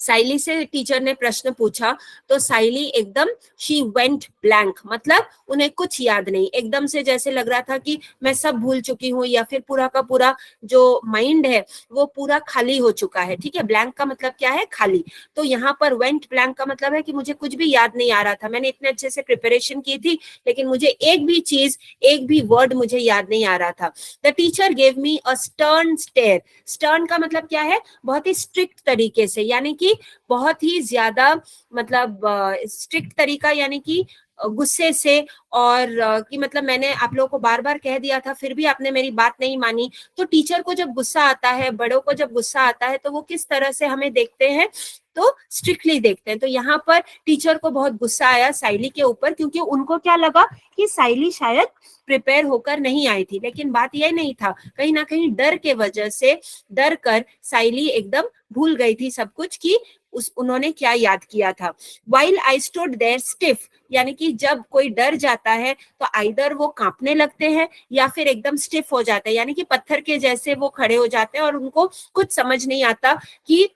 साइली से टीचर ने प्रश्न पूछा तो साइली एकदम शी वेंट ब्लैंक, मतलब उन्हें कुछ याद नहीं, एकदम से जैसे लग रहा था कि मैं सब भूल चुकी हूँ, या फिर पूरा का पूरा जो माइंड है वो पूरा खाली हो चुका है। ठीक है, ब्लैंक का मतलब क्या है? खाली। तो यहाँ पर वेंट ब्लैंक का मतलब है कि मुझे कुछ भी याद नहीं आ रहा था, मैंने इतने अच्छे से प्रिपरेशन की थी, लेकिन मुझे एक भी चीज, एक भी वर्ड मुझे याद नहीं आ रहा था। The teacher gave me a stern stare. Stern का मतलब क्या है? बहुत ही स्ट्रिक्ट तरीके से, यानी कि बहुत ही ज्यादा मतलब स्ट्रिक्ट तरीका, यानी कि गुस्से से, और कि मतलब मैंने आप लोगों को बार बार कह दिया था फिर भी आपने मेरी बात नहीं मानी। तो टीचर को जब गुस्सा आता है, बड़ों को जब गुस्सा आता है, तो वो किस तरह से हमें देखते हैं? तो स्ट्रिक्टली देखते हैं। तो यहाँ पर टीचर को बहुत गुस्सा आया साइली के ऊपर, क्योंकि उनको क्या लगा कि साइली शायद प्रिपेयर होकर नहीं आई थी, लेकिन बात यह नहीं था, कहीं ना कहीं डर के वजह से, डर कर साइली एकदम भूल गई थी सब कुछ कि उन्होंने क्या याद किया था। While I stood there stiff, यानी कि जब कोई डर जाता है तो आइदर वो कांपने लगते हैं या फिर एकदम स्टिफ हो जाते हैं, यानी कि पत्थर के जैसे वो खड़े हो जाते हैं और उनको कुछ समझ नहीं आता कि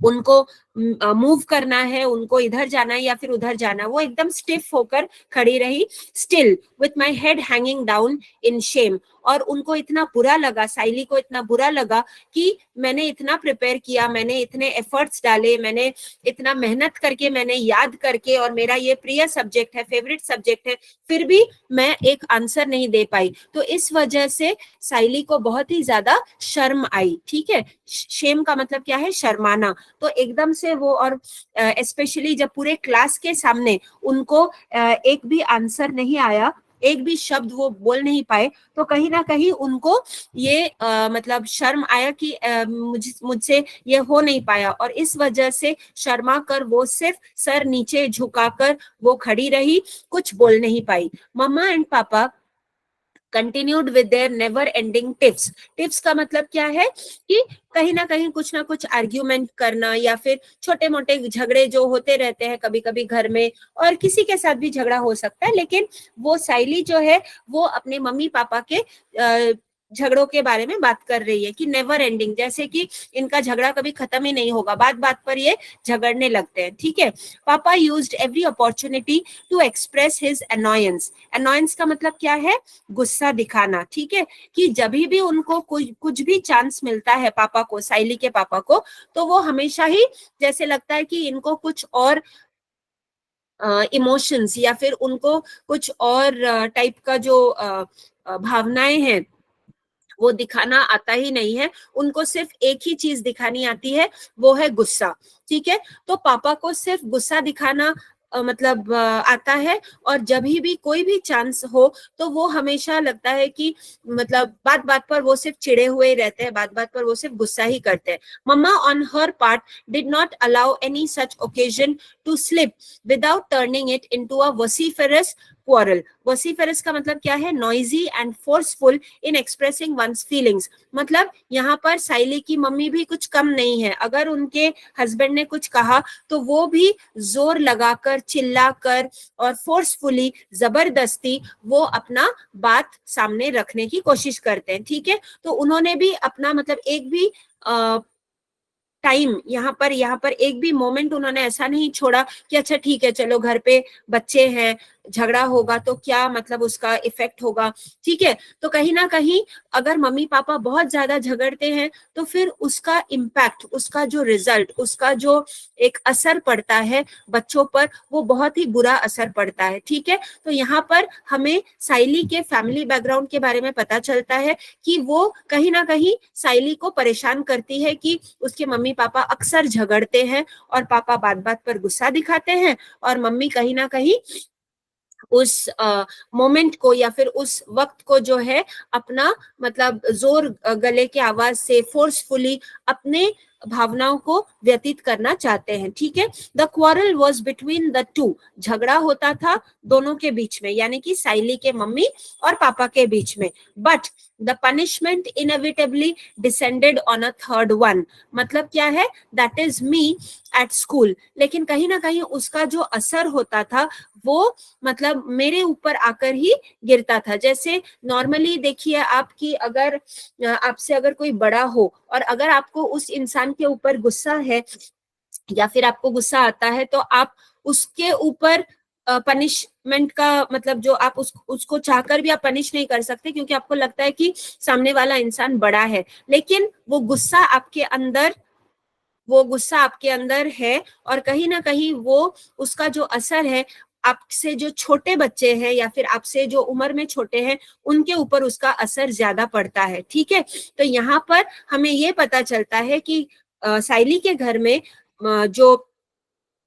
उनको मूव करना है, उनको इधर जाना है या फिर उधर जाना है। वो एकदम स्टिफ होकर खड़ी रही, still with my head hanging down in Shem. और उनको इतना बुरा लगा, साइली को इतना बुरा लगा कि मैंने इतना प्रिपेयर किया, मैंने इतने एफर्ट्स डाले, मैंने इतना मेहनत करके, मैंने याद करके, और मेरा ये प्रिय सब्जेक्ट है, फेवरेट सब्जेक्ट है, फिर भी मैं एक आंसर नहीं दे पाई। तो इस वजह से साइली को बहुत ही ज्यादा शर्म आई। ठीक है, शेम का मतलब क्या है? शर्माना। तो एकदम से वो, और स्पेशली जब पूरे क्लास के सामने उनको एक भी आंसर नहीं आया, एक भी शब्द वो बोल नहीं पाए, तो कहीं ना कहीं उनको ये मतलब शर्म आया कि मुझसे ये हो नहीं पाया, और इस वजह से शर्मा कर वो सिर्फ सर नीचे झुकाकर वो खड़ी रही, कुछ बोल नहीं पाई। मम्मा एंड पापा continued with their never ending tips. Tips का मतलब क्या है? कि कहीं ना कुछ आर्ग्यूमेंट करना, या फिर छोटे मोटे झगड़े जो होते रहते हैं कभी कभी घर में, और किसी के साथ भी झगड़ा हो सकता है, लेकिन वो साइली जो है वो अपने मम्मी पापा के झगड़ों के बारे में बात कर रही है कि नेवर एंडिंग, जैसे कि इनका झगड़ा कभी खत्म ही नहीं होगा, बात बात पर ये झगड़ने लगते हैं। ठीक है, papa used every opportunity to express his annoyance. Annoyance का मतलब क्या है? गुस्सा दिखाना। ठीक है, कि जब भी उनको कुछ भी चांस मिलता है पापा को, साइली के पापा को, तो वो हमेशा ही जैसे लगता है कि इनको कुछ और इमोशंस या फिर उनको कुछ और टाइप का जो भावनाएं हैं वो दिखाना आता ही नहीं है, उनको सिर्फ एक ही चीज दिखानी आती है, वो है गुस्सा। ठीक है, तो पापा को सिर्फ गुस्सा दिखाना मतलब आता है, और जब भी कोई भी चांस हो तो वो हमेशा लगता है कि मतलब बात बात पर वो सिर्फ चिढ़े हुए ही रहते हैं, बात बात पर वो सिर्फ गुस्सा ही करते हैं। Mamma on her part did not allow any such occasion to slip without turning it into a vociferous quarrel. Vociferous का मतलब क्या है? Noisy and forceful in expressing one's feelings. मतलब यहाँ पर साइली की मम्मी भी कुछ कम नहीं है, अगर उनके हस्बैंड ने कुछ कहा तो वो भी जोर लगाकर, चिल्लाकर और फोर्सफुली, जबरदस्ती वो अपना बात सामने रखने की कोशिश करते हैं। ठीक है, तो उन्होंने भी अपना मतलब एक भी टाइम यहाँ पर एक भी मोमेंट उन्होंने ऐसा नहीं छोड़ा कि अच्छा ठीक है चलो घर पे बच्चे हैं, झगड़ा होगा तो क्या मतलब उसका इफेक्ट होगा। ठीक है, तो कहीं ना कहीं अगर मम्मी पापा बहुत ज्यादा झगड़ते हैं तो फिर उसका इम्पैक्ट, उसका जो रिजल्ट, उसका जो एक असर पड़ता है बच्चों पर, वो बहुत ही बुरा असर पड़ता है। ठीक है, तो यहाँ पर हमें साइली के फैमिली बैकग्राउंड के बारे में पता चलता है कि वो कहीं ना कहीं साइली को परेशान करती है कि उसके मम्मी पापा अक्सर झगड़ते हैं और पापा बात बात पर गुस्सा दिखाते हैं, और मम्मी कहीं ना कहीं उस मोमेंट को या फिर उस वक्त को जो है अपना मतलब जोर गले के आवाज से फोर्सफुली अपने भावनाओं को व्यतीत करना चाहते हैं। ठीक है, the quarrel was between the two. झगड़ा होता था दोनों के बीच में, यानी कि साइली के मम्मी और पापा के बीच में। But the punishment inevitably descended on a third one. मतलब क्या है? That is me at school. लेकिन कहीं ना कहीं उसका जो असर होता था वो मतलब मेरे ऊपर आकर ही गिरता था। जैसे नॉर्मली देखिए आपकी अगर आपसे अगर कोई बड़ा हो और अगर आपको उस इंसान के ऊपर गुस्सा है या फिर आपको गुस्सा आता है तो आप उसके ऊपर पनिशमेंट का मतलब जो आप उसको चाहकर भी आप पनिश नहीं कर सकते, क्योंकि आपको लगता है कि सामने वाला इंसान बड़ा है। लेकिन वो गुस्सा आपके अंदर है, और कहीं ना कहीं वो उसका जो असर है आपसे जो छोटे बच्चे हैं या फिर आपसे जो उम्र में छोटे हैं उनके ऊपर उसका असर ज्यादा पड़ता है। ठीक है, तो यहाँ पर हमें ये पता चलता है कि साइली के घर में जो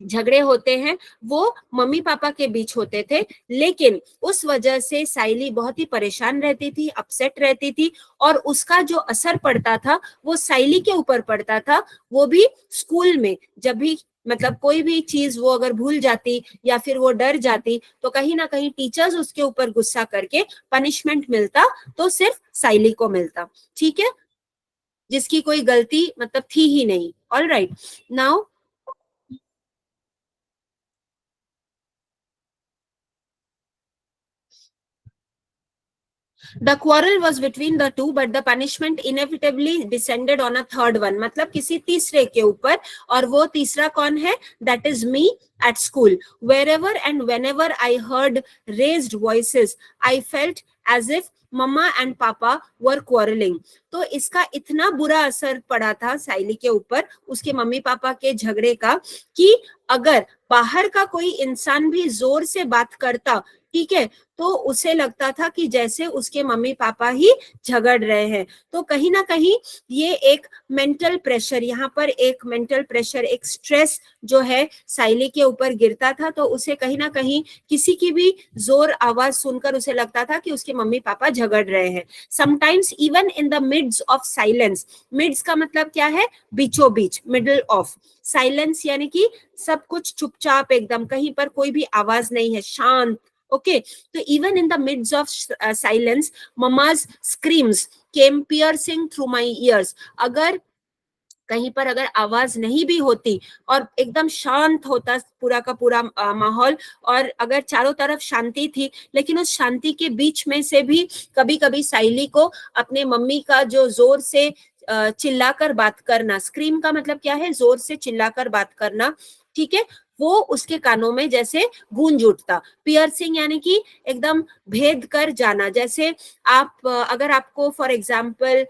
झगड़े होते हैं वो मम्मी पापा के बीच होते थे, लेकिन उस वजह से साइली बहुत ही परेशान रहती थी, अपसेट रहती थी, और उसका जो असर पड़ता था वो साइली के ऊपर पड़ता था। वो भी स्कूल में जब भी मतलब कोई भी चीज वो अगर भूल जाती या फिर वो डर जाती तो कहीं ना कहीं टीचर्स उसके ऊपर गुस्सा करके पनिशमेंट मिलता तो सिर्फ साइली को मिलता। ठीक है, जिसकी कोई गलती मतलब थी ही नहीं। All right, now The quarrel was between the two, but the punishment inevitably descended on a third one. मतलब किसी तीसरे के ऊपर, और वो तीसरा कौन है? That is me at school. Wherever and whenever I heard raised voices, I felt as if mama and papa were quarrelling. तो इसका इतना बुरा असर पड़ा था साइली के ऊपर उसके मम्मी पापा के झगड़े का कि अगर बाहर का कोई इंसान भी जोर से बात करता, ठीक है, तो उसे लगता था कि जैसे उसके मम्मी पापा ही झगड़ रहे हैं। तो कहीं ना कहीं ये एक मेंटल प्रेशर, यहाँ पर एक मेंटल प्रेशर, एक स्ट्रेस जो है साइली के ऊपर गिरता था, तो उसे कहीं ना कहीं किसी की भी जोर आवाज सुनकर उसे लगता था कि उसके मम्मी पापा झगड़ रहे हैं। Sometimes even in the midst of silence. Midst का मतलब क्या है? बीचों बीच, मिडल ऑफ। साइलेंस यानी कि सब कुछ चुपचाप एकदम, कहीं पर कोई भी आवाज नहीं है, शांत। Okay, so even in the midst of silence, mama's screams came piercing through my ears. अगर कहीं पर अगर आवाज नहीं भी होती और एकदम शांत होता पूरा का पूरा माहौल, और अगर चारों तरफ शांति थी, लेकिन उस शांति के बीच में से भी कभी कभी साइली को अपने मम्मी का जो जोर से चिल्लाकर बात करना, स्क्रीम का मतलब क्या है? जोर से चिल्लाकर बात करना, ठीक है, वो उसके कानों में जैसे गूंज उठता। पियर्सिंग यानी कि एकदम भेद कर जाना। जैसे आप अगर आपको फॉर एग्जाम्पल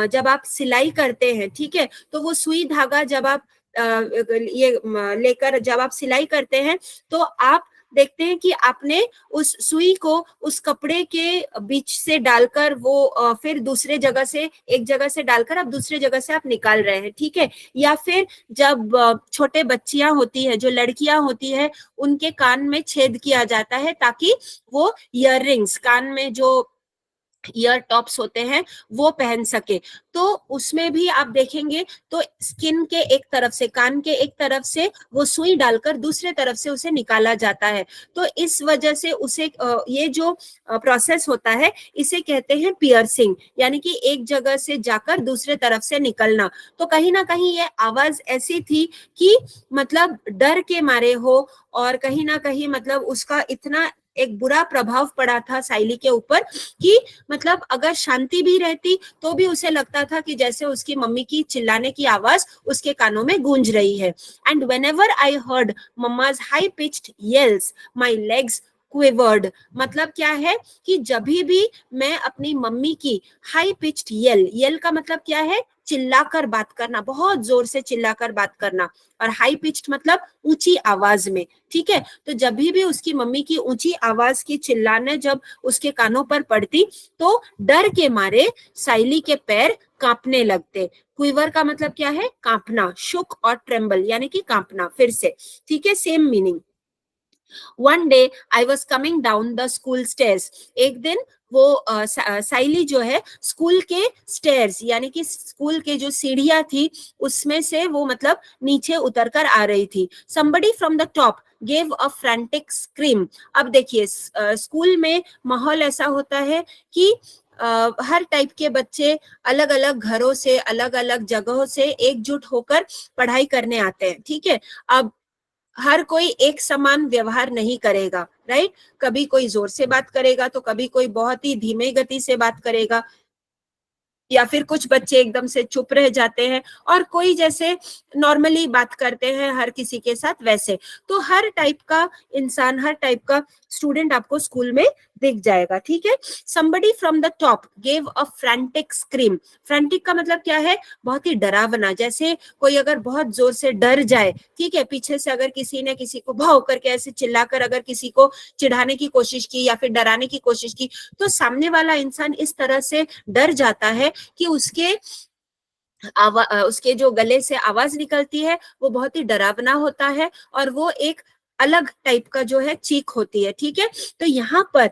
जब आप सिलाई करते हैं, ठीक है, तो वो सुई धागा जब आप ये लेकर जब आप सिलाई करते हैं तो आप देखते हैं कि आपने उस सुई को उस कपड़े के बीच से डालकर वो फिर दूसरे जगह से, एक जगह से डालकर आप दूसरे जगह से आप निकाल रहे हैं, ठीक है। या फिर जब छोटे बच्चियां होती है, जो लड़कियां होती है, उनके कान में छेद किया जाता है ताकि वो इयररिंग्स, कान में जो ईयर टॉप्स होते हैं वो पहन सके। तो उसमें भी आप देखेंगे तो स्किन के एक तरफ से, कान के एक तरफ से वो सुई डालकर दूसरे तरफ से उसे निकाला जाता है। तो इस वजह से उसे ये जो प्रोसेस होता है इसे कहते हैं पियर्सिंग, यानी कि एक जगह से जाकर दूसरे तरफ से निकलना। तो कहीं ना कहीं ये आवाज ऐसी थी कि मतलब डर के मारे हो, और कहीं ना कहीं मतलब उसका इतना एक बुरा प्रभाव पड़ा था साइली के ऊपर कि मतलब अगर शांति भी रहती तो भी उसे लगता था कि जैसे उसकी मम्मी की चिल्लाने की आवाज उसके कानों में गूंज रही है। And whenever I heard mamma's high pitched येल्स my legs quivered. मतलब क्या है कि जब भी मैं अपनी मम्मी की हाई पिच्ड येल, येल का मतलब क्या है, चिल्लाकर बात करना, बहुत जोर से चिल्लाकर बात करना, और हाई पिच्ड मतलब ऊंची आवाज में, ठीक है। तो जब भी उसकी मम्मी की ऊंची आवाज की चिल्लाने जब उसके कानों पर पड़ती तो डर के मारे साइली के पैर कांपने लगते। क्विवर का मतलब क्या है, कांपना, शुक और ट्रेम्बल यानी कि कांपना, फिर से, ठीक है, same meaning. One day I was coming down the school stairs. एक दिन वो साइली जो है स्कूल के स्टेयर्स यानी कि स्कूल के जो सीढ़ियां थी उसमें से वो मतलब नीचे उतरकर आ रही थी। Somebody from the top gave a frantic scream. अब देखिए स्कूल में माहौल ऐसा होता है कि हर टाइप के बच्चे अलग अलग घरों से, अलग अलग जगहों से एकजुट होकर पढ़ाई करने आते हैं, ठीक है। अब हर कोई एक समान व्यवहार नहीं करेगा, राइट। कभी कोई जोर से बात करेगा तो कभी कोई बहुत ही धीमे गति से बात करेगा, या फिर कुछ बच्चे एकदम से चुप रह जाते हैं, और कोई जैसे नॉर्मली बात करते हैं हर किसी के साथ वैसे। तो हर टाइप का इंसान, हर टाइप का स्टूडेंट आपको स्कूल में दिख जाएगा, ठीक है। somebody from the top gave a frantic scream. frantic का मतलब क्या है, बहुत ही डरावना, जैसे कोई अगर बहुत जोर से डर जाए, ठीक है, पीछे से अगर किसी ने किसी को भाव करके ऐसे चिल्लाकर अगर किसी को चिढ़ाने की कोशिश की या फिर डराने की कोशिश की, तो सामने वाला इंसान इस तरह से डर जाता है कि उसके जो गले से आवाज निकलती है वो बहुत ही डरावना होता है, और वो एक अलग टाइप का जो है चीख होती है, ठीक है। तो यहाँ पर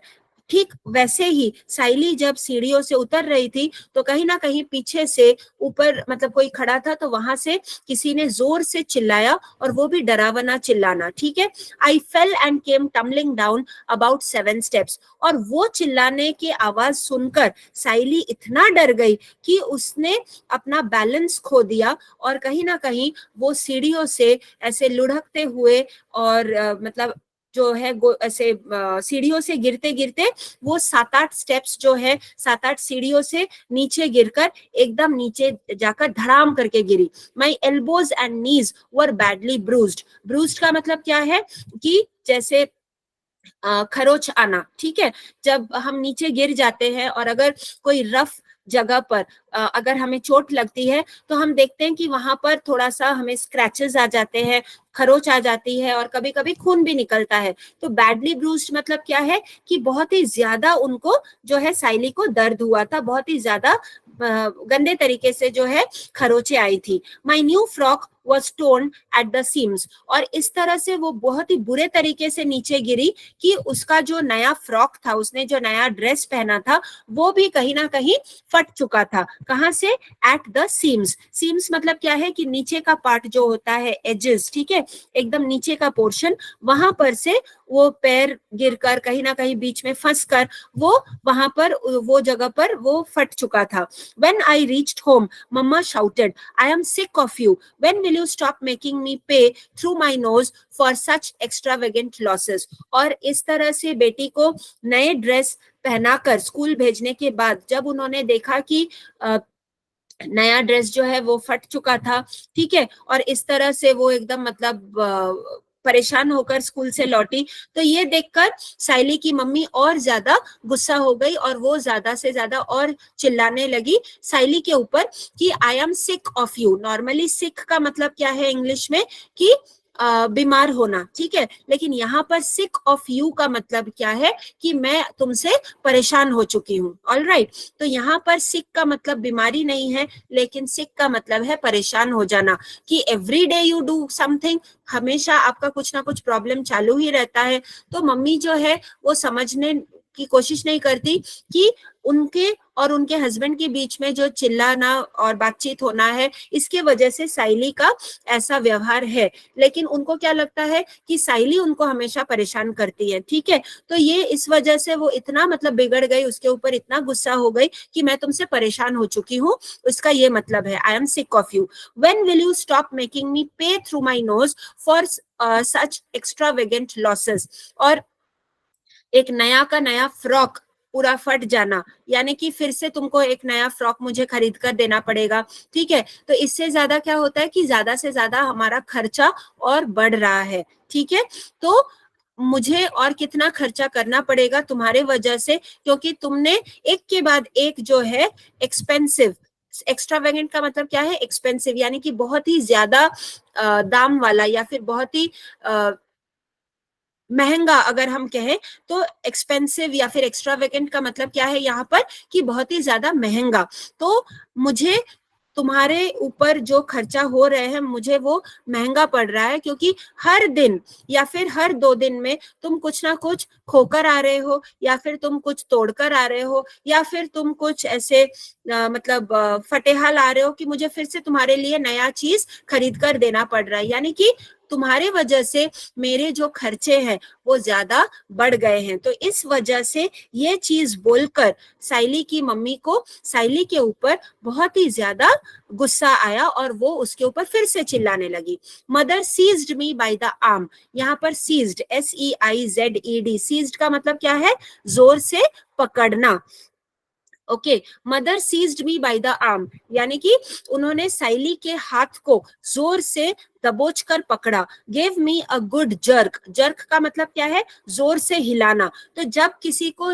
ठीक वैसे ही साइली जब सीढ़ियों से उतर रही थी तो कहीं ना कहीं पीछे से ऊपर मतलब कोई खड़ा था, तो वहां से किसी ने जोर से चिल्लाया, और वो भी डरावना चिल्लाना, ठीक है। I fell and came tumbling down about 7 steps. और वो चिल्लाने की आवाज सुनकर साइली इतना डर गई कि उसने अपना बैलेंस खो दिया, और कहीं ना कहीं वो सीढ़ियों से ऐसे लुढ़कते हुए और मतलब जो है ऐसे सीढ़ियों से गिरते गिरते वो 7-8 स्टेप्स जो है, 7-8 सीढ़ियों से नीचे गिरकर एकदम नीचे जाकर धड़ाम करके गिरी। My elbows and knees were badly bruised. Bruised का मतलब क्या है कि जैसे खरोच आना, ठीक है। जब हम नीचे गिर जाते हैं और अगर कोई रफ जगह पर अगर हमें चोट लगती है तो हम देखते हैं कि वहां पर थोड़ा सा हमें स्क्रैचेस आ जाते हैं, खरोच आ जाती है, और कभी कभी खून भी निकलता है। तो बैडली ब्रूज्ड मतलब क्या है कि बहुत ही ज्यादा उनको जो है साइली को दर्द हुआ था, बहुत ही ज्यादा गंदे तरीके से जो है खरोचे आई थी। My new frock was torn at the seams. और इस तरह से वो बहुत ही बुरे तरीके से नीचे गिरी कि उसका जो नया फ्रॉक था, उसने जो नया ड्रेस पहना था, वो भी कहीं ना कहीं फट चुका था। कहाँ से? at the seams. seams मतलब क्या है कि नीचे का पार्ट जो होता है, edges, ठीक है, एकदम नीचे का पोर्शन, वहां पर से वो पैर गिरकर कहीं ना कहीं बीच में फंस कर वो वहां पर वो जगह पर वो फट चुका था। When I reached home, Mama shouted, I am sick of you. When will you stop making me pay through my nose for such extravagant losses? और इस तरह से बेटी को नए ड्रेस पहनाकर स्कूल भेजने के बाद जब उन्होंने देखा कि नया ड्रेस जो है वो फट चुका था, ठीक है, और इस तरह से वो एकदम मतलब परेशान होकर स्कूल से लौटी, तो ये देखकर साइली की मम्मी और ज्यादा गुस्सा हो गई और वो ज्यादा से ज्यादा और चिल्लाने लगी साइली के ऊपर कि I am sick of you. Normally sick का मतलब क्या है इंग्लिश में कि बीमार होना, ठीक है। लेकिन यहाँ पर सिक ऑफ यू का मतलब क्या है कि मैं तुमसे परेशान हो चुकी हूँ। ऑल राइट, तो यहाँ पर सिक का मतलब बीमारी नहीं है, लेकिन सिक का मतलब है परेशान हो जाना, कि every day you do something, हमेशा आपका कुछ ना कुछ प्रॉब्लम चालू ही रहता है। तो मम्मी जो है वो समझने की कोशिश नहीं करती कि उनके और उनके हस्बैंड के बीच में जो चिल्लाना और बातचीत होना है, इसके वजह से साइली का ऐसा व्यवहार है। लेकिन उनको क्या लगता है कि साइली उनको हमेशा परेशान करती है, ठीक है। तो ये इस वजह से वो इतना मतलब बिगड़ गई, उसके ऊपर इतना गुस्सा हो गई कि मैं तुमसे परेशान हो चुकी हूँ, इसका ये मतलब है I am sick of you. When will you stop making me pay through my nose for such extravagant losses. और एक नया का नया फ्रॉक पूरा फट जाना, यानी कि फिर से तुमको एक नया फ्रॉक मुझे खरीद कर देना पड़ेगा, ठीक है। तो इससे ज्यादा क्या होता है कि ज्यादा से ज्यादा हमारा खर्चा और बढ़ रहा है, ठीक है। तो मुझे और कितना खर्चा करना पड़ेगा तुम्हारे वजह से, क्योंकि तुमने एक के बाद एक जो है एक्सपेंसिव, एक्स्ट्रावेगेंट का मतलब क्या है, एक्सपेंसिव, यानी कि बहुत ही ज्यादा दाम वाला या फिर बहुत ही महंगा, अगर हम कहें तो एक्सपेंसिव या फिर एक्स्ट्रावेगेंट का मतलब क्या है यहाँ पर कि बहुत ही ज्यादा महंगा। तो मुझे तुम्हारे ऊपर जो खर्चा हो रहे हैं मुझे वो महंगा पड़ रहा है, क्योंकि हर दिन या फिर हर 2 दिन में तुम कुछ ना कुछ खोकर आ रहे हो, या फिर तुम कुछ तोड़कर आ रहे हो, या फिर तुम कुछ ऐसे मतलब फटेहा ला रहे हो कि मुझे फिर से तुम्हारे लिए नया चीज खरीद कर देना पड़ रहा है। यानी कि तुम्हारे वजह से मेरे जो खर्चे हैं वो ज्यादा बढ़ गए हैं। तो इस वजह से ये चीज बोलकर साइली की मम्मी को साइली के ऊपर बहुत ही ज्यादा गुस्सा आया और वो उसके ऊपर फिर से चिल्लाने लगी। Mother seized me by the arm, यहाँ पर सीज्ड SEIZED, सीज्ड का मतलब क्या है, जोर से पकड़ना। Okay, mother seized me by the arm, यानी कि उन्होंने साइली के हाथ को जोर से दबोच कर पकड़ा। Gave me a good jerk, jerk का मतलब क्या है, जोर से हिलाना। तो जब किसी को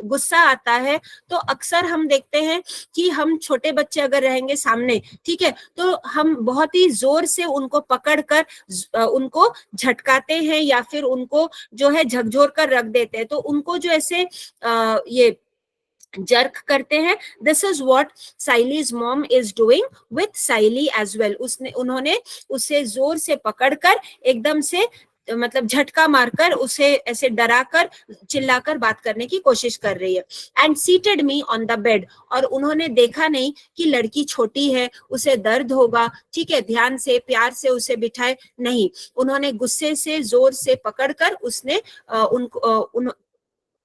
गुस्सा आता है तो अक्सर हम देखते हैं कि हम छोटे बच्चे अगर रहेंगे सामने, ठीक है, तो हम बहुत ही जोर से उनको पकड़कर उनको झटकाते हैं या फिर उनको जो है झकझोर कर रख देते हैं। तो उनको जो ऐसे ये जर्क करते हैं। This is what Saili's mom is doing with Saili as well. उन्होंने उसे जोर से पकड़कर एकदम से मतलब झटका मारकर उसे ऐसे डराकर चिल्लाकर बात करने की कोशिश कर रही है। And seated me on the bed, और उन्होंने देखा नहीं कि लड़की छोटी है, उसे दर्द होगा, ठीक है, ध्यान से प्यार से उसे बिठाए नहीं, उन्होंने गुस्से से जोर से पकड़कर उसने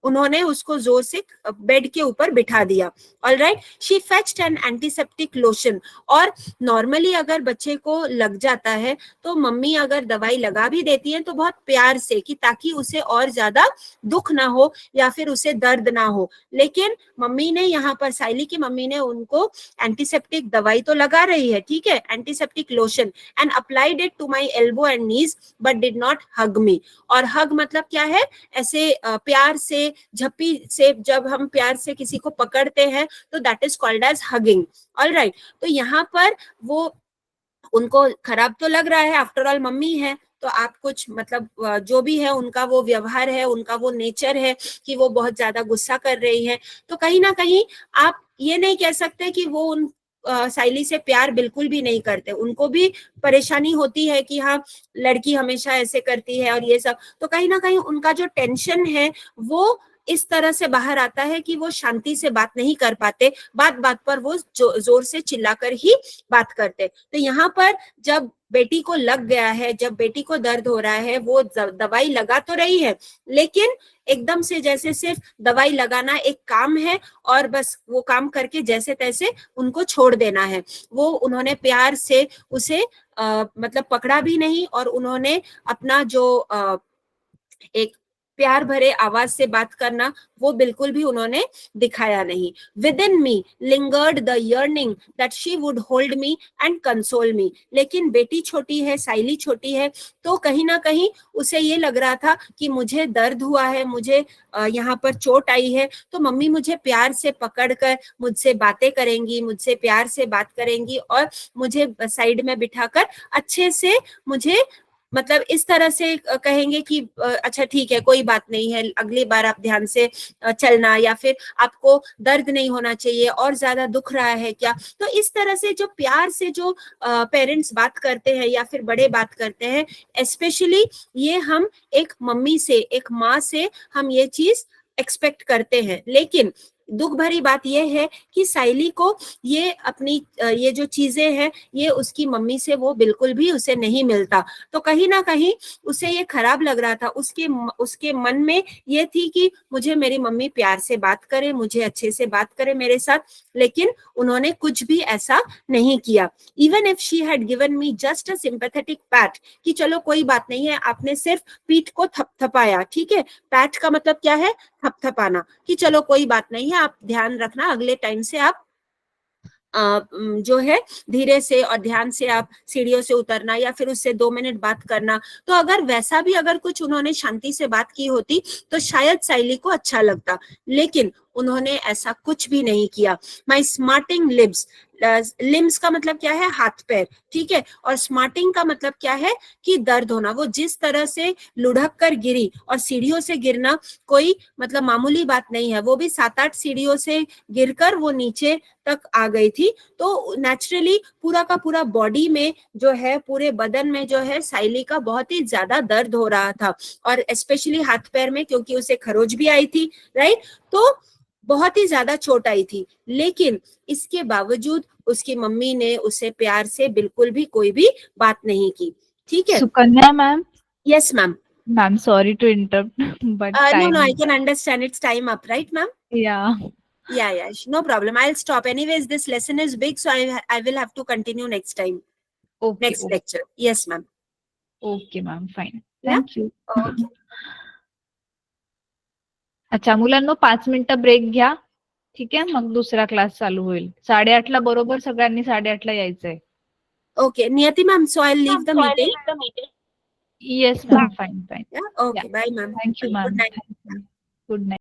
उन्होंने उसको जोर से बेड के ऊपर बिठा दिया। All right, she fetched N antiseptic lotion, और नॉर्मली अगर बच्चे को लग जाता है तो मम्मी अगर दवाई लगा भी देती है तो बहुत प्यार से, कि ताकि उसे और ज्यादा दुख ना हो या फिर उसे दर्द ना हो। लेकिन मम्मी ने यहाँ पर, साइली की मम्मी ने उनको एंटीसेप्टिक दवाई तो लगा रही है, ठीक है, antiseptic lotion, and applied it to my elbow and knees but did not hug me. और हग मतलब क्या है, ऐसे प्यार से, झप्पी से जब हम प्यार से किसी को पकड़ते हैं तो that is called as hugging. All right, तो यहाँ पर वो उनको खराब तो लग रहा है, आफ्टर ऑल मम्मी है, तो आप कुछ मतलब जो भी है उनका वो व्यवहार है, उनका वो नेचर है कि वो बहुत ज्यादा गुस्सा कर रही है। तो कहीं ना कहीं आप ये नहीं कह सकते कि वो उन साइली से प्यार बिल्कुल भी नहीं करते, उनको भी परेशानी होती है कि हाँ लड़की हमेशा ऐसे करती है और ये सब। तो कहीं ना कहीं उनका जो टेंशन है वो इस तरह से बाहर आता है कि वो शांति से बात नहीं कर पाते, बात बात पर वो जोर से चिल्लाकर ही बात करते। तो यहाँ पर जब बेटी को लग गया है, जब बेटी को दर्द हो रहा है, वो दवाई लगा तो रही है, लेकिन एकदम से जैसे सिर्फ दवाई लगाना एक काम है और बस वो काम करके जैसे तैसे उनको छोड़ देना है। वो उन्होंने प्यार से उसे मतलब पकड़ा भी नहीं, और उन्होंने अपना जो एक प्यार भरे आवाज से बात करना वो बिल्कुल भी उन्होंने दिखाया नहीं। Within me lingered the yearning that she would hold me and console me. लेकिन बेटी छोटी है, साइली छोटी है, तो कहीं ना कहीं उसे ये लग रहा था कि मुझे दर्द हुआ है, मुझे यहाँ पर चोट आई है, तो मम्मी मुझे प्यार से पकड़कर मुझसे बातें करेंगी, मुझसे प्यार से बात करेंगी और मुझे साइड में बिठाकर अच्छे से मुझे मतलब इस तरह से कहेंगे कि अच्छा ठीक है, कोई बात नहीं है, अगली बार आप ध्यान से चलना, या फिर आपको दर्द नहीं होना चाहिए और ज्यादा दुख रहा है क्या। तो इस तरह से जो प्यार से जो पेरेंट्स बात करते हैं या फिर बड़े बात करते हैं, स्पेशली ये हम एक मम्मी से, एक माँ से हम ये चीज एक्सपेक्ट करते हैं। लेकिन दुख भरी बात यह है कि साइली को ये अपनी ये जो चीजें हैं ये उसकी मम्मी से वो बिल्कुल भी उसे नहीं मिलता। तो कहीं ना कहीं उसे ये खराब लग रहा था, उसके मन में ये थी कि मुझे मेरी मम्मी प्यार से बात करे, मुझे अच्छे से बात करे मेरे साथ, लेकिन उन्होंने कुछ भी ऐसा नहीं किया। Even if she had given me just a sympathetic PAT, कि चलो कोई बात नहीं है, आपने सिर्फ पीठ को थपथपाया, ठीक है, पैट का मतलब क्या है, थपथपाना, कि चलो कोई बात नहीं है, आप ध्यान रखना, अगले टाइम से आप जो है धीरे से और ध्यान से आप सीढ़ियों से उतरना, या फिर उससे 2 मिनट बात करना। तो अगर वैसा भी अगर कुछ उन्होंने शांति से बात की होती तो शायद साइली को अच्छा लगता, लेकिन उन्होंने ऐसा कुछ भी नहीं किया। माई स्मार्टिंग लिम्स, लिम्स का मतलब क्या है, हाथ पैर, ठीक है, और स्मार्टिंग का मतलब क्या है कि दर्द होना। वो जिस तरह से लुढ़क कर गिरी, और सीढ़ियों से गिरना कोई मतलब मामूली बात नहीं है, वो भी 7-8 सीढ़ियों से गिरकर वो नीचे तक आ गई थी। तो नेचुरली पूरा का पूरा बॉडी में जो है, पूरे बदन में जो है, साइली का बहुत ही ज्यादा दर्द हो रहा था, और स्पेशली हाथ पैर में, क्योंकि उसे खरोच भी आई थी, राइट। तो बहुत ही ज्यादा चोट आई थी, लेकिन इसके बावजूद उसकी मम्मी ने उसे प्यार से बिल्कुल भी कोई भी बात नहीं की, ठीक है। Sukanya ma'am, yes ma'am. Ma'am sorry to interrupt but No, I can understand, it's time up, right ma'am? yeah, Yeah, no problem, I'll stop. Anyways, this lesson is big, so I will have to continue next time, okay, next lecture. Yes ma'am. okay ma'am, fine, Yeah? thank you. Okay. अच्छा मुलांनो, 5 मिनिटं ब्रेक घ्या, ठीक आहे, मग दुसरा क्लास चालू होईल. 8:30 बरोबर सगळ्यांनी 8:30 यायचंय. Okay, Niyati ma'am, so I'll leave the meeting. Yes ma'am, fine fine. Yeah, okay, bye ma'am. Thank you Good ma'am, night. Good night.